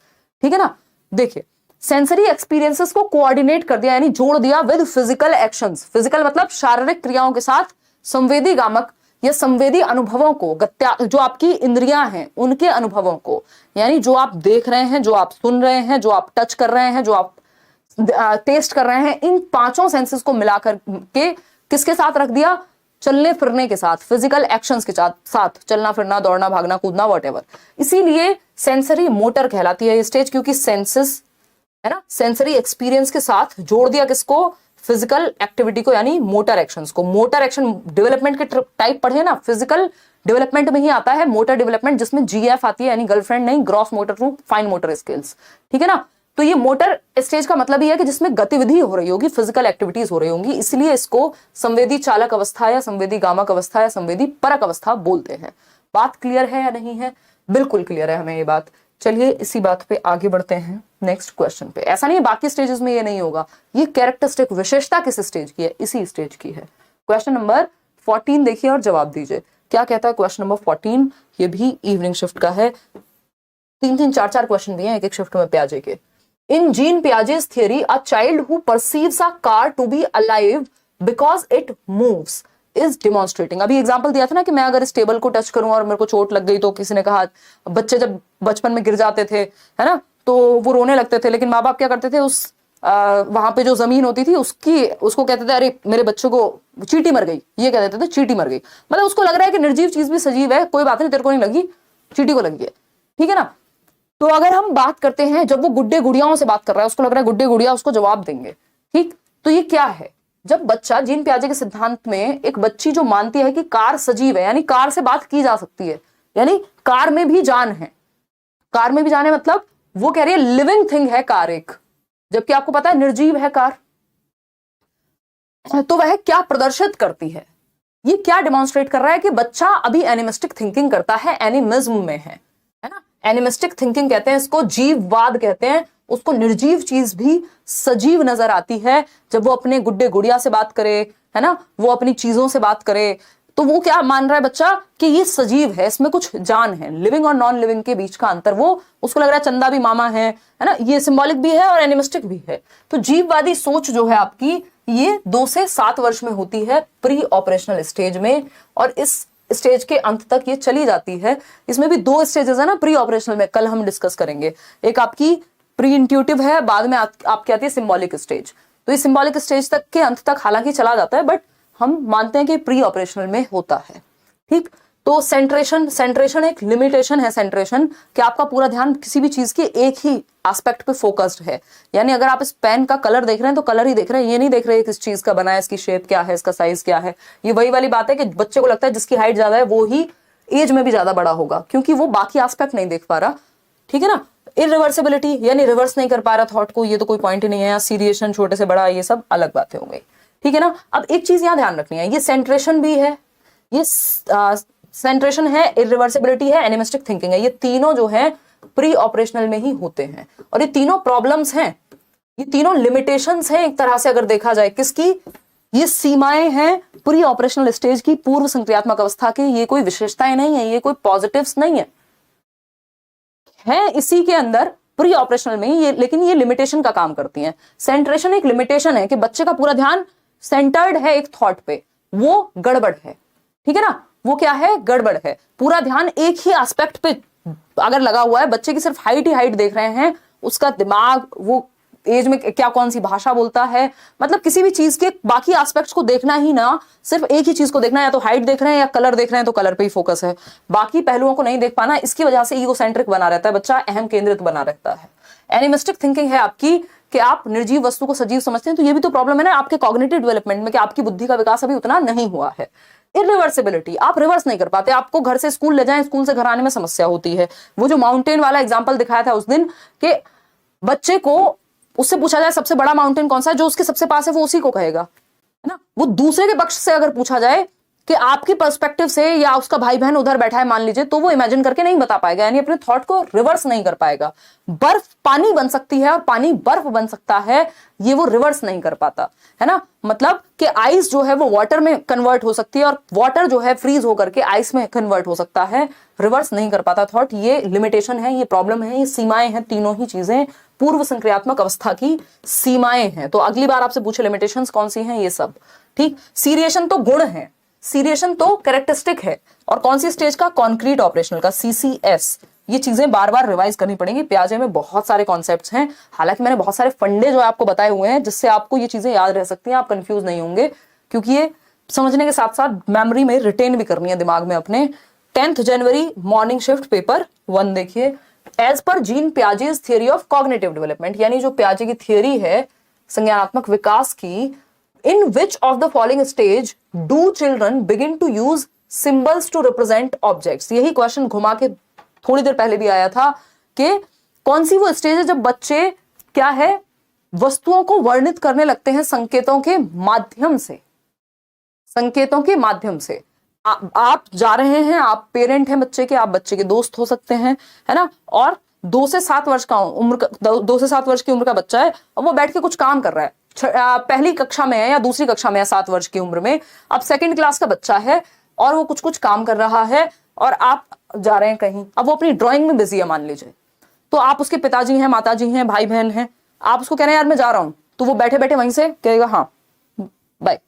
ठीक है ना। देखिए, सेंसरी एक्सपीरियंसेस को कोऑर्डिनेट कर दिया यानी जोड़ दिया विद फिजिकल एक्शंस। फिजिकल मतलब शारीरिक क्रियाओं के साथ संवेदी गामक या संवेदी अनुभवों को, जो आपकी इंद्रियां हैं उनके अनुभवों को, यानी जो आप देख रहे हैं, जो आप सुन रहे हैं, जो आप टच कर रहे हैं, जो आप टेस्ट कर रहे हैं, इन 5 सेंसेस को मिलाकर के किसके साथ रख दिया? चलने फिरने के साथ, फिजिकल एक्शंस के साथ, चलना फिरना, दौड़ना, भागना, कूदना, व्हाटएवर। इसीलिए सेंसरी मोटर कहलाती है ये स्टेज, क्योंकि सेंसेस है ना, सेंसरी एक्सपीरियंस के साथ जोड़ दिया किसको? फिजिकल एक्टिविटी को, यानी मोटर एक्शंस को। मोटर एक्शन डेवलपमेंट के टाइप पढ़े ना, फिजिकल डेवलपमेंट में ही आता है मोटर डेवलपमेंट, जिसमें जीएफ आती है, यानी गर्लफ्रेंड नहीं, ग्रॉस मोटर रूप, फाइन मोटर स्किल्स, ठीक है ना। तो ये मोटर स्टेज का मतलब ही है कि जिसमें गतिविधि हो रही होगी, फिजिकल एक्टिविटीज हो रही होंगी, इसलिए इसको संवेदी चालक अवस्था या संवेदी गामक अवस्था या संवेदी परक अवस्था बोलते हैं। बात क्लियर है या नहीं है? बिल्कुल क्लियर है हमें ये बात। चलिए इसी बात पे आगे बढ़ते हैं नेक्स्ट क्वेश्चन पे। ऐसा नहीं है बाकी स्टेजेस में ये नहीं होगा, ये कैरेक्टरिस्टिक विशेषता किस स्टेज की है? इसी स्टेज की है। क्वेश्चन नंबर 14 देखिए और जवाब दीजिए। क्या कहता है क्वेश्चन नंबर 14? ये भी इवनिंग शिफ्ट का है। 3-3, 4-4 क्वेश्चन भी हैं एक एक शिफ्ट में पियाजे के। In Jean Piaget's theory, a child who perceives a car to be alive because it moves is demonstrating। अभी एग्जांपल दिया था ना कि मैं अगर इस टेबल को टच करूं और मेरे को चोट लग गई, तो किसी ने कहा बच्चे जब बचपन में गिर जाते थे, है ना, तो वो रोने लगते थे, लेकिन माँ बाप क्या करते थे? उस वहां पे जो जमीन होती थी उसको कहते थे अरे मेरे बच्चों को चींटी मर गई, ये कह देते थे चींटी मर गई। मतलब उसको लग रहा है कि निर्जीव चीज भी सजीव है, कोई बात नहीं, तेरे को नहीं लगी, चींटी को लगी है, ठीक है ना। तो अगर हम बात करते हैं, जब वो गुड्डे गुड़ियाओं से बात कर रहा है, उसको लग रहा है गुड्डे गुड़िया उसको जवाब देंगे, ठीक। तो ये क्या है? जब बच्चा, जीन पियाजे के सिद्धांत में एक बच्ची जो मानती है कि कार सजीव है, यानी कार से बात की जा सकती है, यानी कार में भी जान है, कार में भी जान है, मतलब वो कह रही है लिविंग थिंग है कार एक, जबकि आपको पता है निर्जीव है कार। तो वह क्या प्रदर्शित करती है? ये क्या डिमॉन्स्ट्रेट कर रहा है कि बच्चा अभी एनिमिस्टिक थिंकिंग करता है, एनिमिज्म में है ना। एनिमिस्टिक थिंकिंग कहते हैं इसको, जीववाद कहते हैं उसको। निर्जीव चीज भी सजीव नजर आती है जब वो अपने गुड्डे गुड़िया से बात करे, है ना, वो अपनी चीजों से बात करे, तो वो क्या मान रहा है बच्चा? कि ये सजीव है, इसमें कुछ जान है। लिविंग और नॉन लिविंग के बीच का अंतर, वो उसको लग रहा है चंदा भी मामा है ना, ये सिंबॉलिक भी है और एनिमिस्टिक भी है। तो जीववादी सोच जो है आपकी, ये 2 से 7 वर्ष में होती है, प्री ऑपरेशनल स्टेज में, और इस स्टेज के अंत तक ये चली जाती है। इसमें भी 2 स्टेजेस है ना प्री ऑपरेशनल में, कल हम डिस्कस करेंगे। एक आपकी प्री इंट्यूटिव है, बाद में आपकी आती है सिंबॉलिक स्टेज। तो ये सिंबॉलिक स्टेज तक के अंत तक हालांकि चला जाता है, बट हम मानते हैं कि प्री ऑपरेशनल में होता है, ठीक। तो सेंट्रेशन एक लिमिटेशन है, सेंट्रेशन कि आपका पूरा ध्यान किसी भी चीज के एक ही एस्पेक्ट पे फोकस्ड है। यानी अगर आप इस पेन का कलर देख रहे हैं तो कलर ही देख रहे हैं, ये नहीं देख रहे किस चीज का बना है, इसकी शेप क्या है, इसका साइज क्या है। ये वही वाली बात है कि बच्चे को लगता है जिसकी हाइट ज्यादा है वो ही एज में भी ज्यादा बड़ा होगा, क्योंकि वो बाकी एस्पेक्ट नहीं देख पा रहा, ठीक है ना। इरिवर्सिबिलिटी यानी रिवर्स नहीं कर पा रहा थॉट को, ये तो कोई पॉइंट ही नहीं है। सीरिएशन, छोटे से बड़ा, ये सब अलग बातें हो गई, ठीक है ना। अब एक चीज यहां ध्यान रखनी है, ये सेंट्रेशन भी है, ये सेंट्रेशन है, इरिवर्सिबिलिटी है, एनिमिस्टिक थिंकिंग है। ये तीनों जो है प्री ऑपरेशनल में ही होते हैं, और ये तीनों प्रॉब्लम्स हैं, ये तीनों लिमिटेशंस हैं एक तरह से अगर देखा जाए। किसकी? ये सीमाएं हैं प्री ऑपरेशनल स्टेज की, पूर्व संक्रियात्मक अवस्था की। ये कोई विशेषताएं नहीं है, ये कोई पॉजिटिव्स नहीं है इसी के अंदर प्री ऑपरेशनल में ये, लेकिन ये लिमिटेशन का काम करती हैं। सेंट्रेशन एक लिमिटेशन है कि बच्चे का पूरा ध्यान सेंटर्ड है एक थॉट पे, वो गड़बड़ है, ठीक है ना। वो क्या है? गड़बड़ है। पूरा ध्यान एक ही एस्पेक्ट पे अगर लगा हुआ है, बच्चे की सिर्फ हाइट ही हाइट देख रहे हैं, उसका दिमाग वो एज में क्या कौन सी भाषा बोलता है, मतलब किसी भी चीज के बाकी एस्पेक्ट्स को देखना ही ना, सिर्फ एक ही चीज को देखना है, या तो हाइट देख रहे हैं या कलर देख रहे हैं, तो कलर पे ही फोकस है, बाकी पहलुओं को नहीं देख पाना। इसकी वजह से ईगोसेंट्रिक बना रहता है बच्चा, अहम केंद्रित बना रहता है। एनिमिस्टिक थिंकिंग है आपकी कि आप निर्जीव वस्तु को सजीव समझते हैं, तो ये भी तो प्रॉब्लम है ना आपके कॉग्निटिव डेवलपमेंट में, कि आपकी बुद्धि का विकास अभी उतना नहीं हुआ है। इरिवर्सिबिलिटी, आप रिवर्स नहीं कर पाते, आपको घर से स्कूल ले जाएं, स्कूल से घर आने में समस्या होती है। वो जो माउंटेन वाला एग्जांपल दिखाया था उस दिन, कि बच्चे को उससे पूछा जाए सबसे बड़ा माउंटेन कौन सा है, जो उसके सबसे पास है वो उसी को कहेगा, है ना। वो दूसरे के पक्ष से अगर पूछा जाए कि आपकी पर्सपेक्टिव से, या उसका भाई बहन उधर बैठा है मान लीजिए, तो वो इमेजिन करके नहीं बता पाएगा, यानी अपने थॉट को रिवर्स नहीं कर पाएगा। बर्फ पानी बन सकती है और पानी बर्फ बन सकता है, ये वो रिवर्स नहीं कर पाता है ना। मतलब कि आइस जो है वो वाटर में कन्वर्ट हो सकती है और वाटर जो है फ्रीज होकर के आइस में कन्वर्ट हो सकता है, रिवर्स नहीं कर पाता थॉट। ये लिमिटेशन है, ये प्रॉब्लम है, ये सीमाएं हैं, तीनों ही चीजें पूर्व संक्रियात्मक अवस्था की सीमाएं हैं। तो अगली बार आपसे पूछे लिमिटेशंस कौन सी हैं, ये सब ठीक। सीरिएशन तो गुण है, सीरिएशन तो कैरेक्टरिस्टिक है, और कौन सी स्टेज का, कॉन्क्रीट ऑपरेशनल का, सीसीएस। ये चीजें बार बार रिवाइज करनी पड़ेंगी। प्याजे में बहुत सारे कॉन्सेप्ट्स हैं, हालांकि मैंने बहुत सारे फंडे जो है आपको बताए हुए हैं, जिससे आपको ये चीजें याद रह सकती हैं, आप कंफ्यूज नहीं होंगे, क्योंकि ये समझने के साथ साथ मेमोरी में रिटेन भी करनी है दिमाग में अपने। 10 जनवरी मॉर्निंग शिफ्ट पेपर 1 देखिए। As per Jean Piaget's theory of cognitive development, यानी जो पियाजे की थियरी है संज्ञानात्मक विकास की, in which of the following stage do children begin to use symbols to represent objects। यही क्वेश्चन घुमा के थोड़ी देर पहले भी आया था कि कौन सी वो स्टेज है जब बच्चे क्या है, वस्तुओं को वर्णित करने लगते हैं संकेतों के माध्यम से, संकेतों के माध्यम से। आप जा रहे हैं, आप पेरेंट हैं बच्चे के, आप बच्चे के दोस्त हो सकते हैं, है ना, और 2 से 7 वर्ष का उम्र का 2 से 7 वर्ष की उम्र का बच्चा है, और वो बैठ के कुछ काम कर रहा है, पहली कक्षा में है या दूसरी कक्षा में है 7 वर्ष की उम्र में। अब सेकंड क्लास का बच्चा है और वो कुछ कुछ काम कर रहा है, और आप जा रहे हैं कहीं, अब वो अपनी ड्राइंग में बिजी है मान लीजिए, तो आप उसके पिताजी हैं, माताजी हैं, भाई बहन हैं, आप उसको कह रहे हैं यार मैं जा रहा हूं, तो वो बैठे बैठे वहीं से कहेगा हाँ बाय।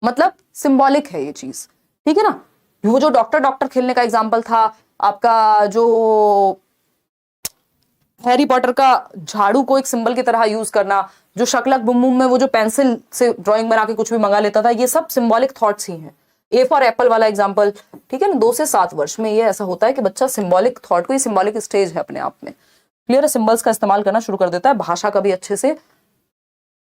मतलब सिंबॉलिक है ये चीज, ठीक है ना। वो जो डॉक्टर खेलने का एग्जाम्पल था आपका, जो हैरी पॉटर का झाड़ू को एक सिंबल की तरह यूज करना, जो शकलक बुम बुम में वो जो पेंसिल से ड्राइंग बना के कुछ भी मंगा लेता था, ये सब सिंबॉलिक थॉट्स ही हैं। ए फॉर एप्पल वाला एग्जांपल, ठीक है ना। 2 से 7 वर्ष में ये ऐसा होता है कि बच्चा सिंबॉलिक थॉट को, ये सिंबॉलिक स्टेज है अपने आप में, क्लियर है, सिंबल्स का इस्तेमाल करना शुरू कर देता है, भाषा का भी अच्छे से